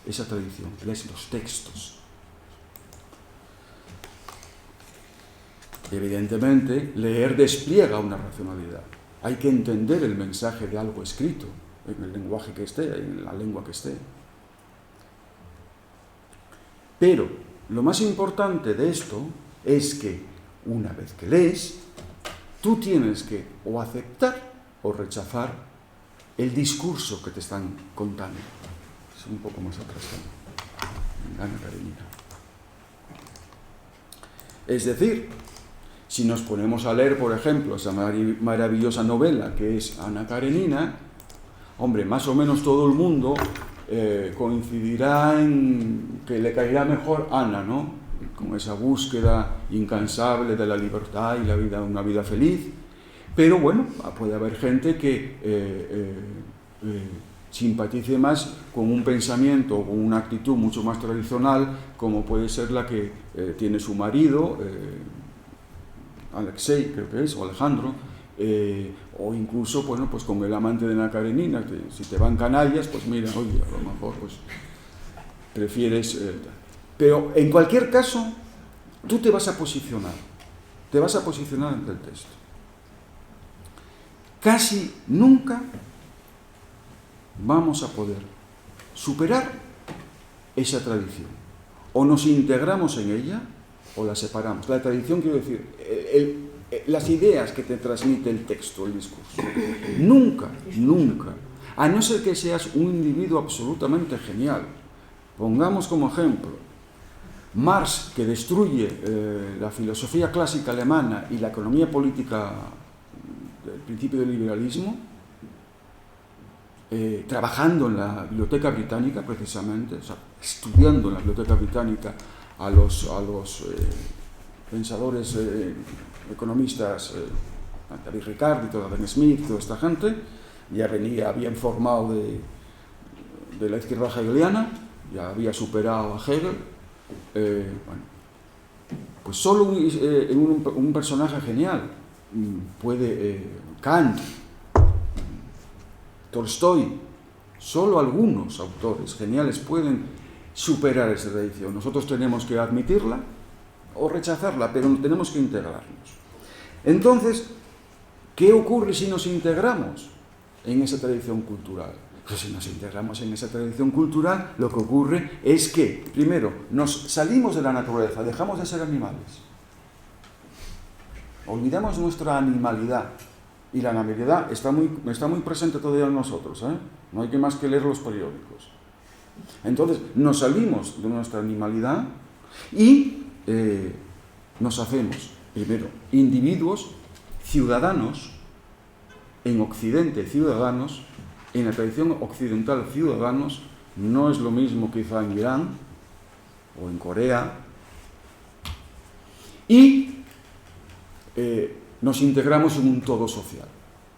esa tradición, lees los textos. Evidentemente, leer despliega una racionalidad. Hay que entender el mensaje de algo escrito, en el lenguaje que esté, en la lengua que esté. Pero lo más importante de esto es que, una vez que lees, tú tienes que o aceptar o rechazar el discurso que te están contando. Es un poco más atrás también. Ana Karenina. Es decir, si nos ponemos a leer, por ejemplo, esa maravillosa novela que es Ana Karenina, hombre, más o menos todo el mundo coincidirá en que le caerá mejor Ana, ¿no? Con esa búsqueda incansable de la libertad y una vida feliz. Pero bueno, puede haber gente que simpatice más con un pensamiento o con una actitud mucho más tradicional, como puede ser la que tiene su marido, Alexei, creo que es, o Alejandro, o incluso, bueno, pues con el amante de Ana Karenina, que si te van canallas, pues mira, oye, a lo mejor pues prefieres... pero en cualquier caso, tú te vas a posicionar ante el texto. Casi nunca vamos a poder superar esa tradición. O nos integramos en ella o la separamos. La tradición, quiero decir, las ideas que te transmite el texto, el discurso. Nunca, a no ser que seas un individuo absolutamente genial. Pongamos como ejemplo Marx, que destruye la filosofía clásica alemana y la economía política del principio del liberalismo, trabajando en la Biblioteca Británica, precisamente, o sea, estudiando en la Biblioteca Británica a los pensadores economistas, David Ricardo, Adam Smith, toda esta gente, ya habían formado de la izquierda hegeliana, ya había superado a Hegel. Bueno, pues solo un personaje genial puede, Kant, Tolstoy, solo algunos autores geniales pueden superar esa tradición. Nosotros tenemos que admitirla o rechazarla, pero tenemos que integrarnos. Entonces, ¿qué ocurre si nos integramos en esa tradición cultural? Pues si nos integramos en esa tradición cultural, lo que ocurre es que, primero, nos salimos de la naturaleza, dejamos de ser animales. Olvidamos nuestra animalidad. Y la animalidad está muy presente todavía en nosotros, ¿eh? No hay que más que leer los periódicos. Entonces, nos salimos de nuestra animalidad y nos hacemos, primero, individuos, ciudadanos, en Occidente ciudadanos, en la tradición occidental ciudadanos, no es lo mismo quizá en Irán o en Corea, y nos integramos en un todo social.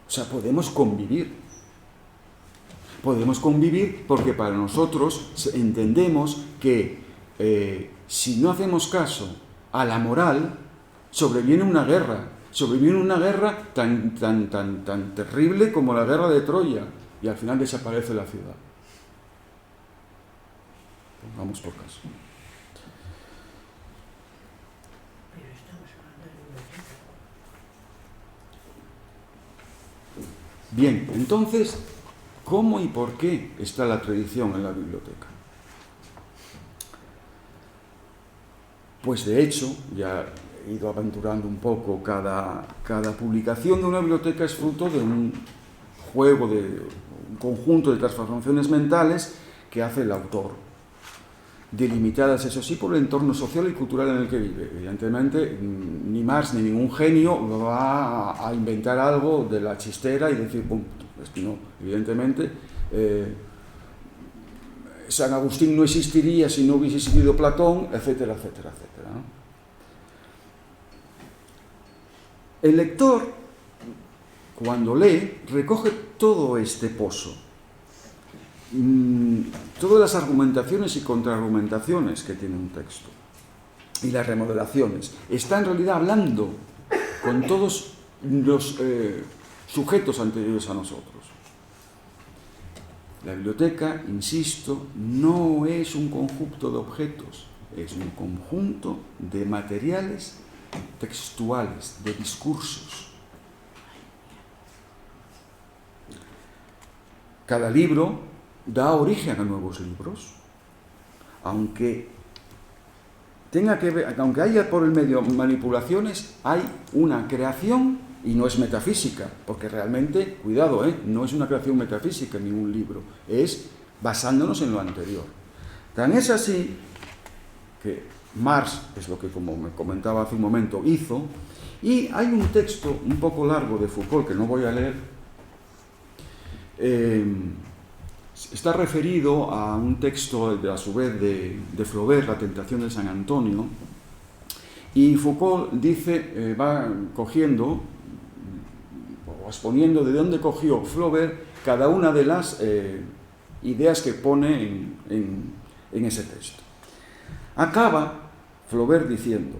O sea, podemos convivir. Podemos convivir porque para nosotros entendemos que si no hacemos caso a la moral, sobreviene una guerra tan terrible como la guerra de Troya, y al final desaparece la ciudad. Pongamos por caso. Bien, entonces, ¿cómo y por qué está la tradición en la biblioteca? Pues de hecho, ya he ido aventurando un poco, cada publicación de una biblioteca es fruto de un juego, de un conjunto de transformaciones mentales que hace el autor, delimitadas, eso sí, por el entorno social y cultural en el que vive. Evidentemente, ni Marx ni ningún genio va a inventar algo de la chistera y decir, pum, esto no. Evidentemente, San Agustín no existiría si no hubiese existido Platón, etcétera, etcétera, etcétera, ¿no? El lector, cuando lee, recoge todo este pozo, todas las argumentaciones y contraargumentaciones que tiene un texto y las remodelaciones. Está en realidad hablando con todos los sujetos anteriores a nosotros. La biblioteca, insisto, no es un conjunto de objetos, es un conjunto de materiales textuales, de discursos. Cada libro da origen a nuevos libros, aunque haya por el medio manipulaciones, hay una creación y no es metafísica, porque realmente, cuidado, no es una creación metafísica ningún libro, es basándonos en lo anterior. Tan es así que Marx, es lo que, como me comentaba hace un momento, hizo, y hay un texto un poco largo de Foucault que no voy a leer, está referido a un texto, a su vez, de Flaubert, La tentación de San Antonio, y Foucault dice, va cogiendo exponiendo de dónde cogió Flaubert cada una de las ideas que pone en ese texto. Acaba Flaubert diciendo,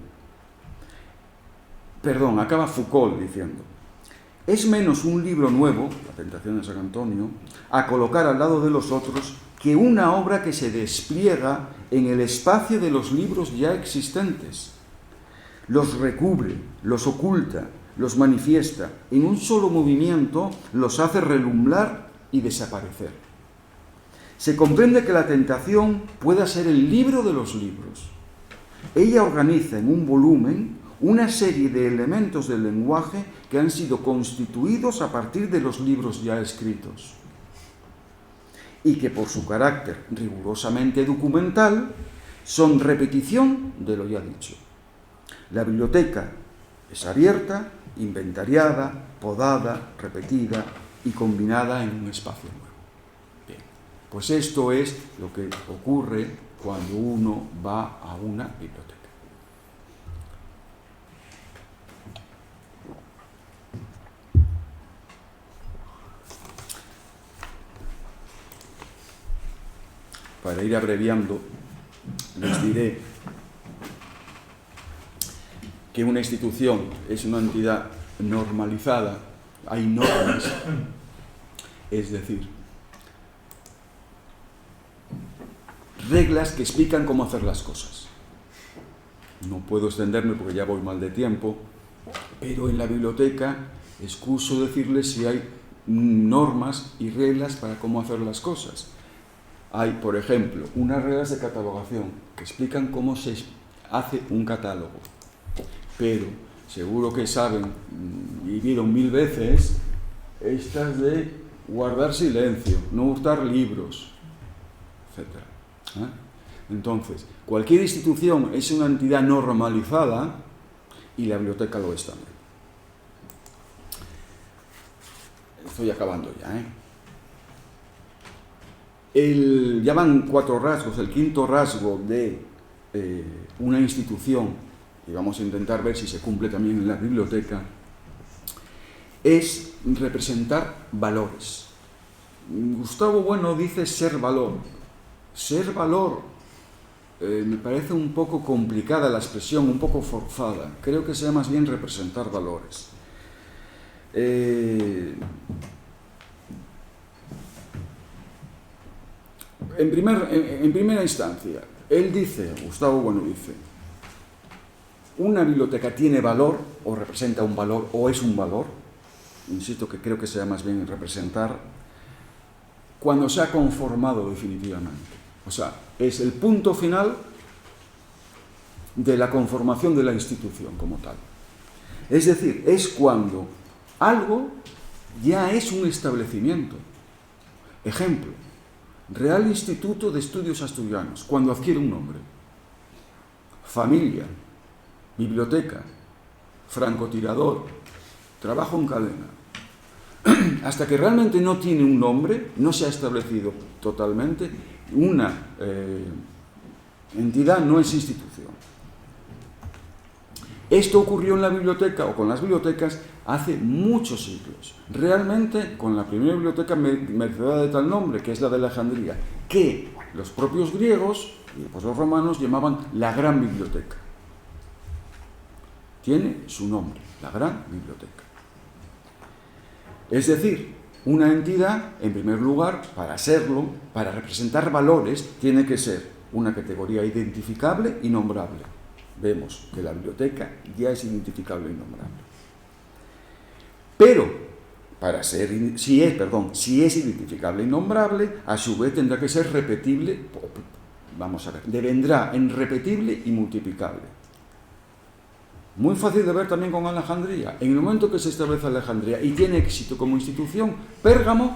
acaba Foucault diciendo: es menos un libro nuevo, La tentación de San Antonio, a colocar al lado de los otros, que una obra que se despliega en el espacio de los libros ya existentes. Los recubre, los oculta, los manifiesta, en un solo movimiento los hace relumbrar y desaparecer. Se comprende que la tentación pueda ser el libro de los libros. Ella organiza en un volumen una serie de elementos del lenguaje que han sido constituidos a partir de los libros ya escritos y que por su carácter rigurosamente documental son repetición de lo ya dicho. La biblioteca es abierta, inventariada, podada, repetida y combinada en un espacio nuevo. Bien, pues esto es lo que ocurre cuando uno va a una biblioteca. Para ir abreviando, les diré que una institución es una entidad normalizada, hay normas, es decir, reglas que explican cómo hacer las cosas. No puedo extenderme porque ya voy mal de tiempo, pero en la biblioteca excuso decirles si hay normas y reglas para cómo hacer las cosas. Hay, por ejemplo, unas reglas de catalogación que explican cómo se hace un catálogo. Pero seguro que saben y vieron 1000 veces estas de guardar silencio, no hurtar libros, etc. Entonces, cualquier institución es una entidad normalizada y la biblioteca lo es también. Estoy acabando ya, ya van 4 rasgos. El quinto rasgo de una institución, y vamos a intentar ver si se cumple también en la biblioteca, es representar valores. Gustavo Bueno dice ser valor. Ser valor me parece un poco complicada la expresión, un poco forzada. Creo que sea más bien representar valores. En primera instancia, Gustavo Bueno dice, una biblioteca tiene valor, o representa un valor, o es un valor, insisto que creo que sea más bien representar, cuando se ha conformado definitivamente. O sea, es el punto final de la conformación de la institución como tal. Es decir, es cuando algo ya es un establecimiento. Ejemplo, Real Instituto de Estudios Asturianos, cuando adquiere un nombre. Familia, biblioteca, francotirador, trabajo en cadena. Hasta que realmente no tiene un nombre, no se ha establecido totalmente, una entidad no es institución. Esto ocurrió en la biblioteca o con las bibliotecas hace muchos siglos. Realmente con la primera biblioteca merecedora de tal nombre, que es la de Alejandría, que los propios griegos y después los romanos llamaban la Gran Biblioteca. Tiene su nombre, la Gran Biblioteca. Es decir, una entidad, en primer lugar, para serlo, para representar valores, tiene que ser una categoría identificable y nombrable. Vemos que la biblioteca ya es identificable y nombrable. Pero, si es identificable y nombrable, a su vez tendrá que ser repetible, devendrá en repetible y multiplicable. Muy fácil de ver también con Alejandría. En el momento que se establece Alejandría y tiene éxito como institución, Pérgamo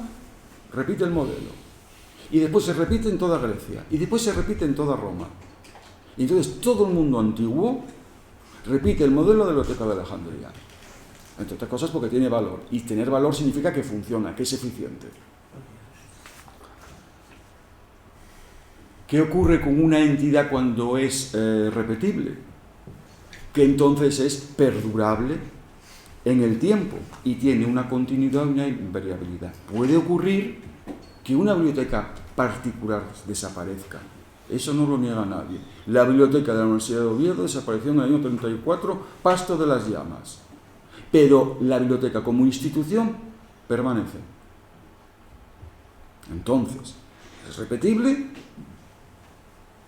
repite el modelo. Y después se repite en toda Grecia. Y después se repite en toda Roma. Y entonces todo el mundo antiguo repite el modelo de la Biblioteca de Alejandría. Entre otras cosas porque tiene valor. Y tener valor significa que funciona, que es eficiente. ¿Qué ocurre con una entidad cuando es repetible? Que entonces es perdurable en el tiempo y tiene una continuidad y una invariabilidad. Puede ocurrir que una biblioteca particular desaparezca. Eso no lo niega nadie. La biblioteca de la Universidad de Oviedo desapareció en el año 34, pasto de las llamas. Pero la biblioteca como institución permanece. Entonces, es repetible,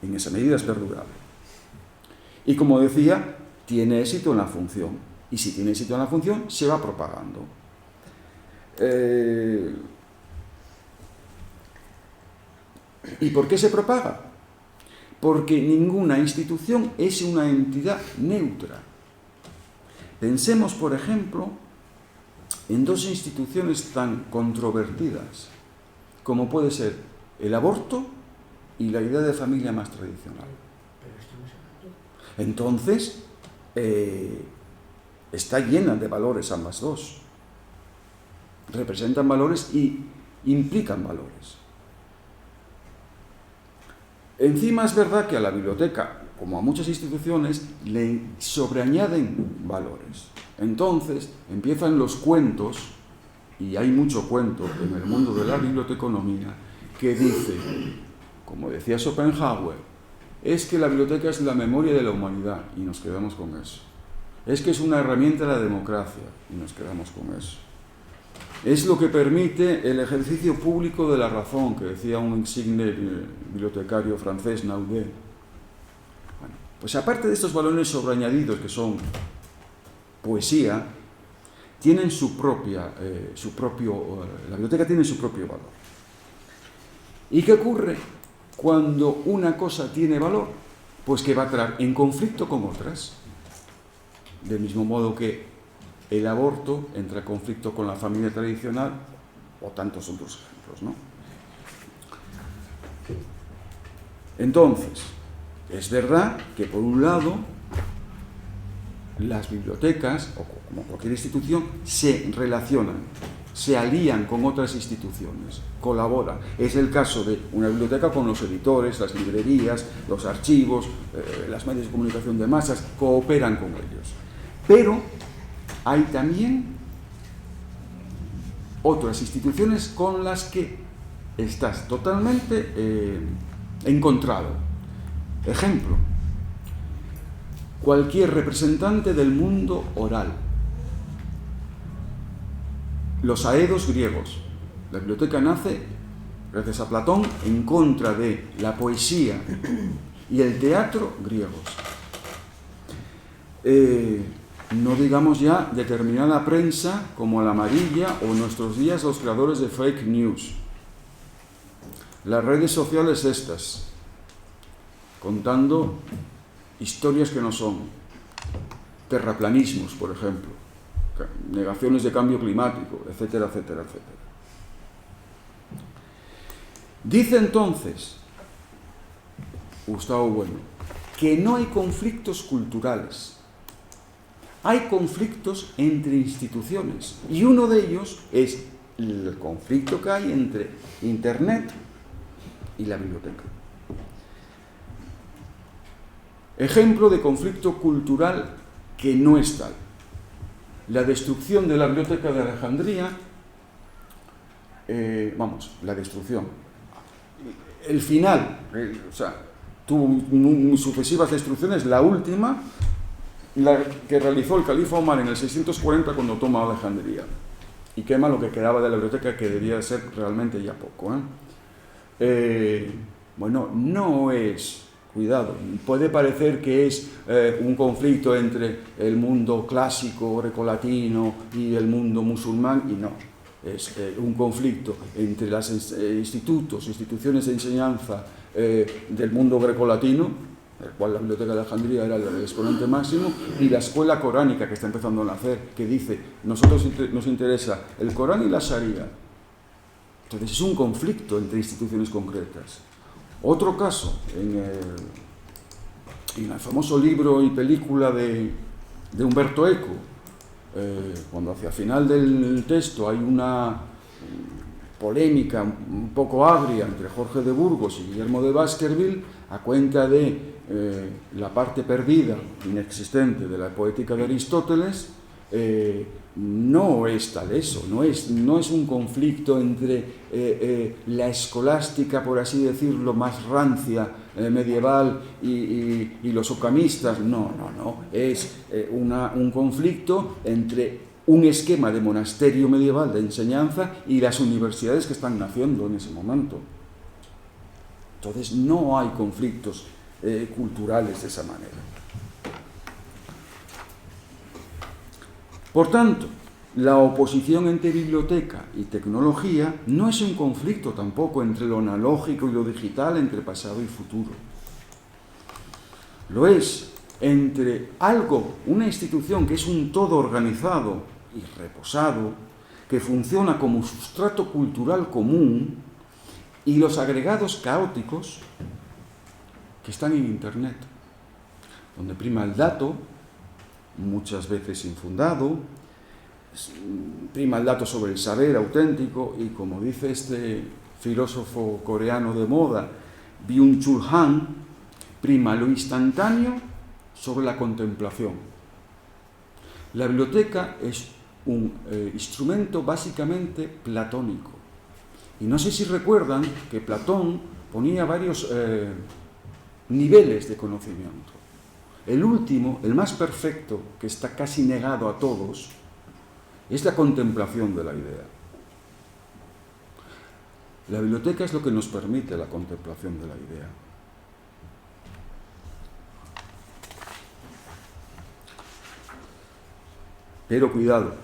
en esa medida es perdurable. Y como decía, tiene éxito en la función. Y si tiene éxito en la función, se va propagando. ¿Y por qué se propaga? Porque ninguna institución es una entidad neutra. Pensemos, por ejemplo, en dos instituciones tan controvertidas como puede ser el aborto y la idea de familia más tradicional. Entonces, está llena de valores ambas dos. Representan valores y implican valores. Encima es verdad que a la biblioteca, como a muchas instituciones, le sobreañaden valores. Entonces empiezan los cuentos, y hay mucho cuento en el mundo de la biblioteconomía, que dice, como decía Schopenhauer, es que la biblioteca es la memoria de la humanidad, y nos quedamos con eso. Es que es una herramienta de la democracia, y nos quedamos con eso. Es lo que permite el ejercicio público de la razón, que decía un insigne bibliotecario francés, Naudet. Bueno, pues aparte de estos valores sobreañadidos que son poesía, tienen la biblioteca tiene su propio valor. ¿Y qué ocurre cuando una cosa tiene valor? Pues que va a entrar en conflicto con otras. Del mismo modo que el aborto entra en conflicto con la familia tradicional o tantos otros ejemplos, ¿no? Entonces, es verdad que por un lado las bibliotecas, o como cualquier institución, se relacionan, se alían con otras instituciones, colaboran. Es el caso de una biblioteca con los editores, las librerías, los archivos, las medios de comunicación de masas, cooperan con ellos. Pero hay también otras instituciones con las que estás totalmente encontrado. Ejemplo, cualquier representante del mundo oral. Los aedos griegos. La biblioteca nace, gracias a Platón, en contra de la poesía y el teatro griegos. No digamos ya determinada prensa como la amarilla o en nuestros días los creadores de fake news. Las redes sociales estas, contando historias que no son. Terraplanismos, por ejemplo. Negaciones de cambio climático, etcétera, etcétera, etcétera. Dice entonces Gustavo Bueno que no hay conflictos culturales. Hay conflictos entre instituciones y uno de ellos es el conflicto que hay entre Internet y la biblioteca. Ejemplo de conflicto cultural que no es tal. La destrucción de la biblioteca de Alejandría, la destrucción. El final, tuvo sucesivas destrucciones, la última, la que realizó el califa Omar en el 640 cuando toma Alejandría y quema lo que quedaba de la biblioteca, que debía ser realmente ya poco. No es, cuidado, puede parecer que es un conflicto entre el mundo clásico grecolatino y el mundo musulmán, y no, es un conflicto entre las instituciones de enseñanza del mundo grecolatino, del cual la Biblioteca de Alejandría era el exponente máximo, y la escuela coránica que está empezando a nacer, que dice, nosotros nos interesa el Corán y la Sharia. Entonces es un conflicto entre instituciones concretas. Otro caso, en el famoso libro y película de Umberto Eco, cuando hacia el final del texto hay una polémica un poco agria entre Jorge de Burgos y Guillermo de Baskerville a cuenta de la parte perdida, inexistente, de la poética de Aristóteles, no es tal eso, no es un conflicto entre la escolástica, por así decirlo, más rancia, medieval y los ocamistas. No, es un conflicto entre un esquema de monasterio medieval de enseñanza y las universidades que están naciendo en ese momento. Entonces no hay conflictos culturales de esa manera. Por tanto, la oposición entre biblioteca y tecnología no es un conflicto tampoco entre lo analógico y lo digital, entre pasado y futuro. Lo es entre una institución que es un todo organizado y reposado, que funciona como sustrato cultural común, y los agregados caóticos que están en Internet, donde prima el dato, muchas veces infundado, prima el dato sobre el saber auténtico, y como dice este filósofo coreano de moda, Byung-Chul Han, prima lo instantáneo sobre la contemplación. La biblioteca es un instrumento básicamente platónico. Y no sé si recuerdan que Platón ponía varios niveles de conocimiento. El último, el más perfecto, que está casi negado a todos, es la contemplación de la idea. La biblioteca es lo que nos permite la contemplación de la idea. Pero cuidado,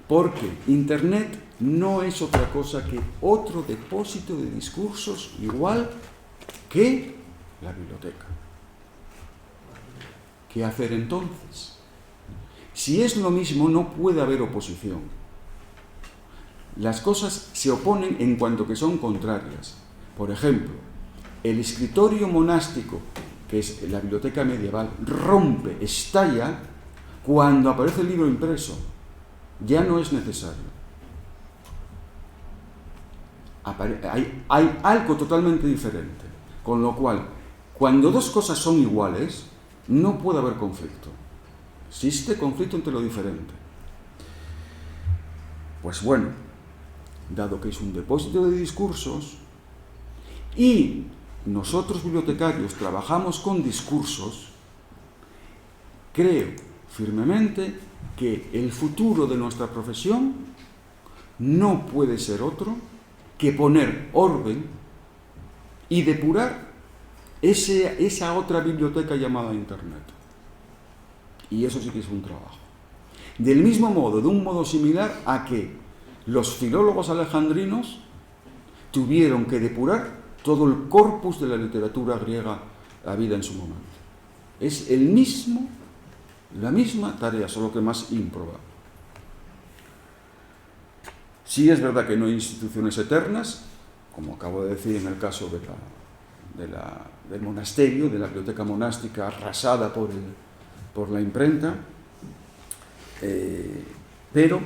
porque Internet no es otra cosa que otro depósito de discursos igual que la biblioteca. ¿Qué hacer entonces? Si es lo mismo, no puede haber oposición. Las cosas se oponen en cuanto que son contrarias. Por ejemplo, el escritorio monástico, que es la biblioteca medieval, rompe, estalla cuando aparece el libro impreso. Ya no es necesario. Hay algo totalmente diferente. Con lo cual, cuando dos cosas son iguales, no puede haber conflicto. Existe conflicto entre lo diferente. Pues bueno, dado que es un depósito de discursos y nosotros bibliotecarios trabajamos con discursos, creo firmemente que el futuro de nuestra profesión no puede ser otro que poner orden y depurar esa otra biblioteca llamada Internet. Y eso sí que es un trabajo. Del mismo modo, de un modo similar a que los filólogos alejandrinos tuvieron que depurar todo el corpus de la literatura griega habida en su momento. Es la misma tarea, solo que más ímproba. Sí es verdad que no hay instituciones eternas, como acabo de decir en el caso del monasterio, de la biblioteca monástica arrasada por la imprenta, pero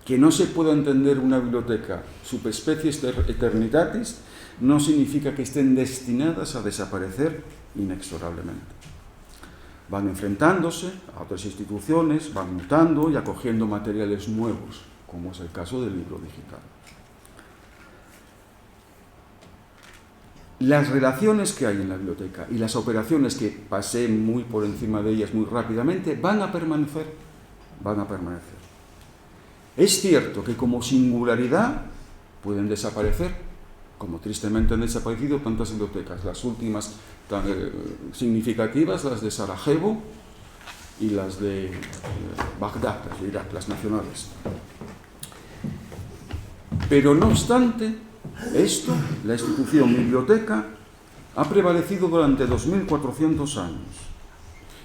que no se pueda entender una biblioteca subespecies eternitatis no significa que estén destinadas a desaparecer inexorablemente. Van enfrentándose a otras instituciones, van mutando y acogiendo materiales nuevos, como es el caso del libro digital. Las relaciones que hay en la biblioteca y las operaciones que pasé muy por encima de ellas muy rápidamente van a permanecer. Es cierto que como singularidad pueden desaparecer, como tristemente han desaparecido tantas bibliotecas, las últimas tan significativas, las de Sarajevo y las de Bagdad, las de Irak, las nacionales. Pero no obstante esto, la institución biblioteca ha prevalecido durante 2400 años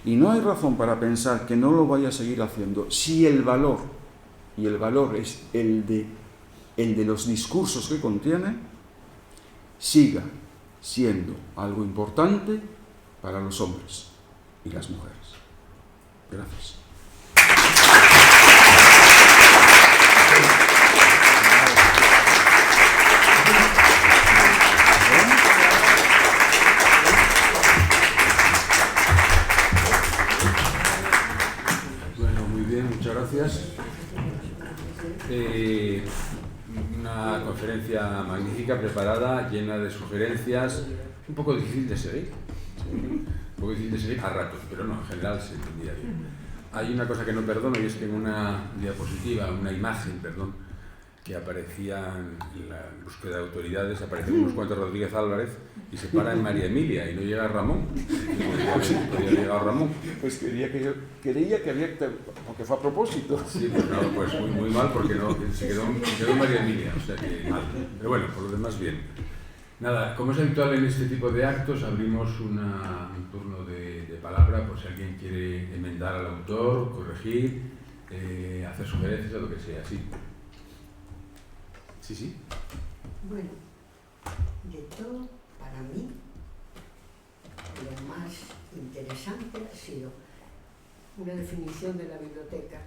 y no hay razón para pensar que no lo vaya a seguir haciendo si el valor, y el valor es el de los discursos que contiene, siga siendo algo importante para los hombres y las mujeres. Gracias. Muchas gracias. Una conferencia magnífica, preparada, llena de sugerencias, un poco difícil de seguir. Un poco difícil de seguir a ratos, pero no, en general se entendía bien. Hay una cosa que no perdono, y es que en una diapositiva, una imagen, perdón, que aparecía en la búsqueda de autoridades, aparecen unos cuantos Rodríguez Álvarez y se para en María Emilia y no llega Ramón. Podría llegar Ramón. Pues creía que había, porque fue a propósito. Sí, pues no, pues muy mal, porque no, se quedó en María Emilia, o sea que mal. Pero bueno, por lo demás bien. Nada, como es habitual en este tipo de actos, abrimos un turno de palabra por si alguien quiere enmendar al autor, corregir, hacer sugerencias o lo que sea, sí. Sí. Bueno, de todo, para mí, lo más interesante ha sido una definición de la biblioteca: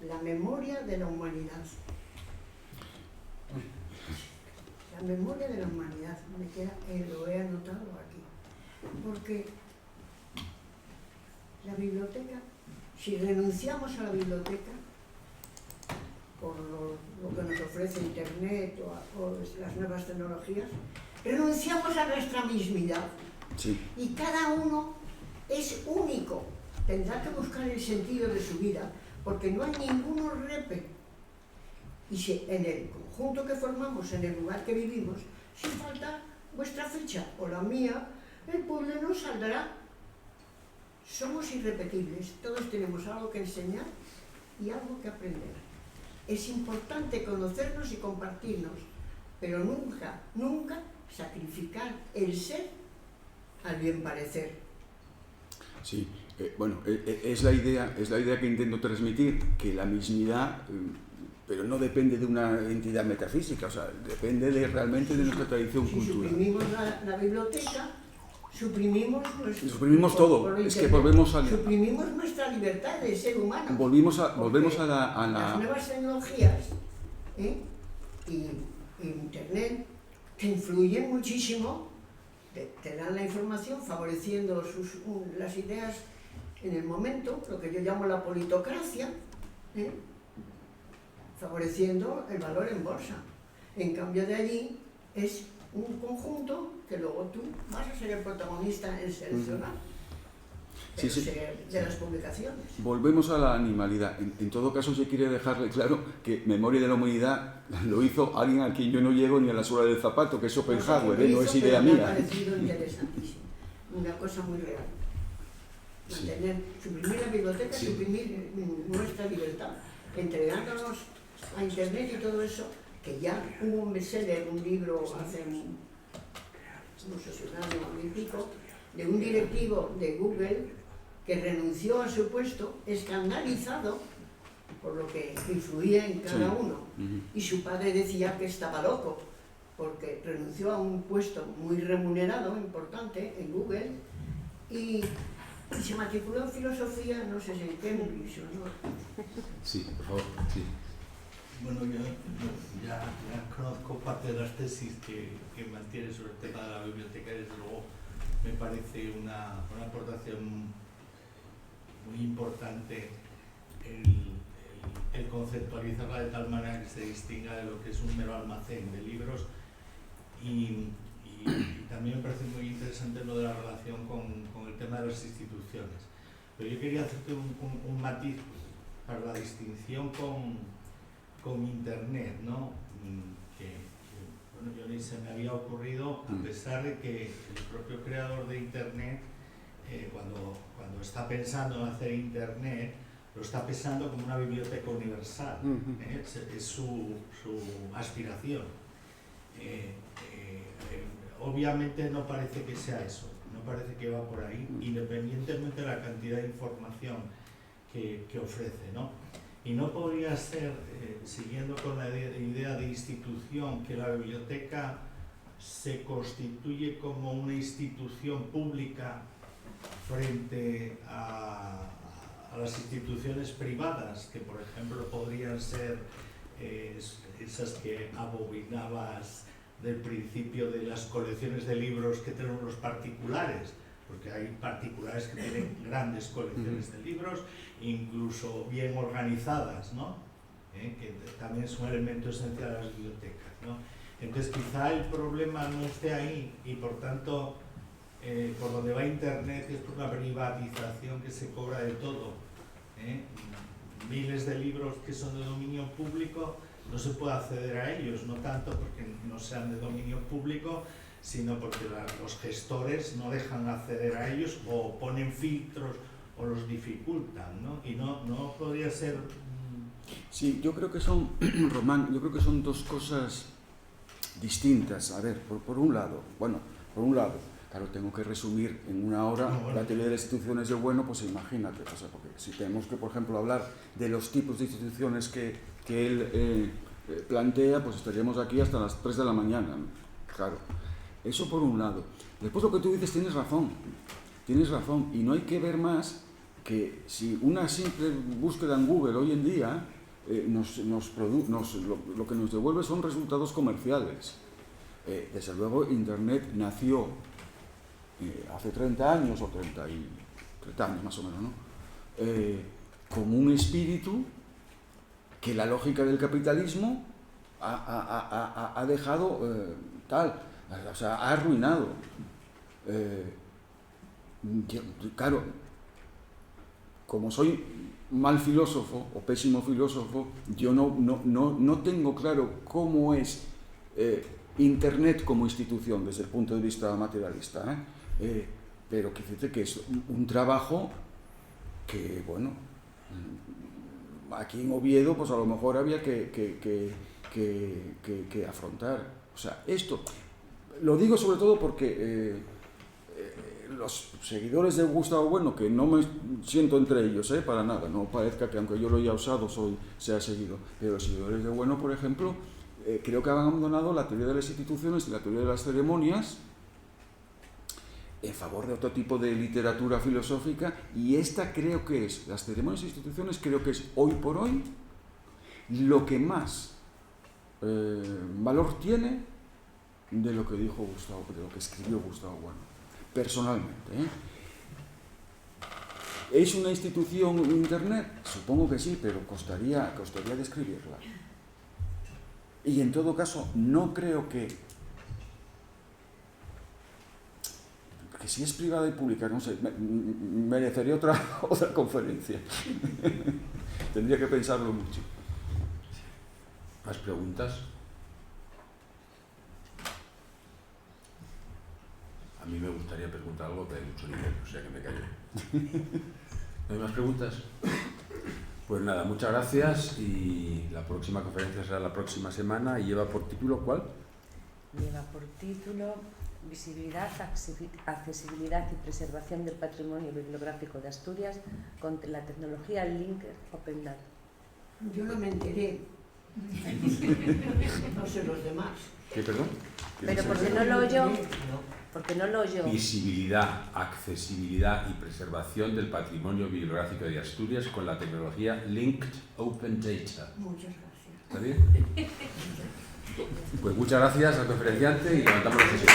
la memoria de la humanidad. La memoria de la humanidad, lo he anotado aquí, porque la biblioteca, si renunciamos a la biblioteca por lo que nos ofrece Internet o las nuevas tecnologías, renunciamos a nuestra mismidad. Sí. Y cada uno es único, tendrá que buscar el sentido de su vida, porque no hay ninguno repe. Y si en el conjunto que formamos, en el lugar que vivimos, si falta vuestra fecha o la mía, el puzzle no saldrá. Somos irrepetibles, todos tenemos algo que enseñar y algo que aprender. Es importante conocernos y compartirnos, pero nunca, nunca sacrificar el ser al bien parecer. Sí, bueno, es la idea que intento transmitir, que la mismidad, pero no depende de una entidad metafísica, o sea, depende realmente de nuestra tradición cultural. Si suprimimos la biblioteca, suprimimos todo, es que volvemos a... Suprimimos nuestra libertad de ser humano. Volvemos a la... Las nuevas tecnologías y Internet te influyen muchísimo, te dan la información favoreciendo las ideas en el momento, lo que yo llamo la politocracia, favoreciendo el valor en bolsa. En cambio de allí es un conjunto que luego tú vas a ser el protagonista en seleccionar de las publicaciones. Volvemos a la animalidad. En todo caso, se quiere dejarle claro que Memoria de la Humanidad lo hizo alguien al que yo no llego ni a la suela del zapato, que es Schopenhauer, no es idea mía. Me ha parecido interesantísimo, una cosa muy real. Suprimir la biblioteca, suprimir nuestra libertad, entregándonos a Internet y todo eso, que ya hubo un bestseller, un libro hace no sé si un año o y pico, de un directivo de Google que renunció a su puesto, escandalizado por lo que influía en cada uno. Y su padre decía que estaba loco, porque renunció a un puesto muy remunerado, importante, en Google, y se matriculó en filosofía, no sé si en Cambridge o no. Sí, por favor, sí. Bueno, yo ya conozco parte de las tesis que mantiene sobre el tema de la biblioteca, y desde luego me parece una aportación muy importante el conceptualizarla de tal manera que se distinga de lo que es un mero almacén de libros, y también me parece muy interesante lo de la relación con el tema de las instituciones. Pero yo quería hacerte un matiz para la distinción con Internet, ¿no? Bueno, yo ni se me había ocurrido, a pesar de que el propio creador de Internet, cuando está pensando en hacer Internet, lo está pensando como una biblioteca universal, es su aspiración. Obviamente no parece que sea eso, no parece que va por ahí, independientemente de la cantidad de información que ofrece, ¿no? Y no podría ser, siguiendo con la idea de institución, que la biblioteca se constituye como una institución pública frente a las instituciones privadas, que por ejemplo podrían ser esas que abominabas del principio de las colecciones de libros que tenemos los particulares, porque hay particulares que tienen grandes colecciones de libros, incluso bien organizadas, ¿no? Que también es un elemento esencial de las bibliotecas, ¿no? Entonces quizá el problema no esté ahí y por tanto por donde va Internet es por una privatización que se cobra de todo. Miles de libros que son de dominio público no se puede acceder a ellos, no tanto porque no sean de dominio público, sino porque los gestores no dejan acceder a ellos o ponen filtros o los dificultan, ¿no? Y no podría ser... Sí, yo creo que son, Román, yo creo que son dos cosas distintas. A ver, por un lado, claro, tengo que resumir en una hora la teoría de las instituciones de bueno, pues imagínate, o sea, porque si tenemos que, por ejemplo, hablar de los tipos de instituciones que él plantea, pues estaríamos aquí hasta las 3 de la mañana, ¿no? Claro, eso por un lado. Después lo que tú dices, tienes razón, y no hay que ver más que si una simple búsqueda en Google hoy en día lo que nos devuelve son resultados comerciales. Desde luego, Internet nació hace 30 años, o 30 años más o menos, ¿no? Con un espíritu que la lógica del capitalismo ha dejado o sea, ha arruinado. Claro, como soy mal filósofo o pésimo filósofo, yo no tengo claro cómo es Internet como institución desde el punto de vista materialista, pero que fíjate que es un trabajo que, bueno, aquí en Oviedo pues a lo mejor había que afrontar. O sea, esto lo digo sobre todo porque los seguidores de Gustavo Bueno, que no me siento entre ellos, para nada, no parezca que aunque yo lo haya usado sea seguido, pero los seguidores de Bueno, por ejemplo, creo que han abandonado la teoría de las instituciones y la teoría de las ceremonias en favor de otro tipo de literatura filosófica, y esta creo que es, las ceremonias e instituciones creo que es hoy por hoy lo que más valor tiene de lo que dijo Gustavo, de lo que escribió Gustavo Bueno, personalmente. ¿Es una institución Internet? Supongo que sí, pero costaría describirla. Y en todo caso, no creo que si es privada y pública, no sé, merecería otra conferencia. Tendría que pensarlo mucho. ¿Más preguntas? A mí me gustaría preguntar algo, pero hay mucho nivel, o sea que me callo. ¿No hay más preguntas? Pues nada, muchas gracias, y la próxima conferencia será la próxima semana y lleva por título ¿cuál? Lleva por título Visibilidad, accesibilidad y preservación del patrimonio bibliográfico de Asturias con la tecnología Linker Open Data. Yo no me enteré. No sé los demás. ¿Qué, perdón? Pero porque no lo oyó. Porque no lo oyó. Visibilidad, accesibilidad y preservación del patrimonio bibliográfico de Asturias con la tecnología Linked Open Data. Muchas gracias. ¿Está bien? Pues muchas gracias al conferenciante y levantamos la sesión.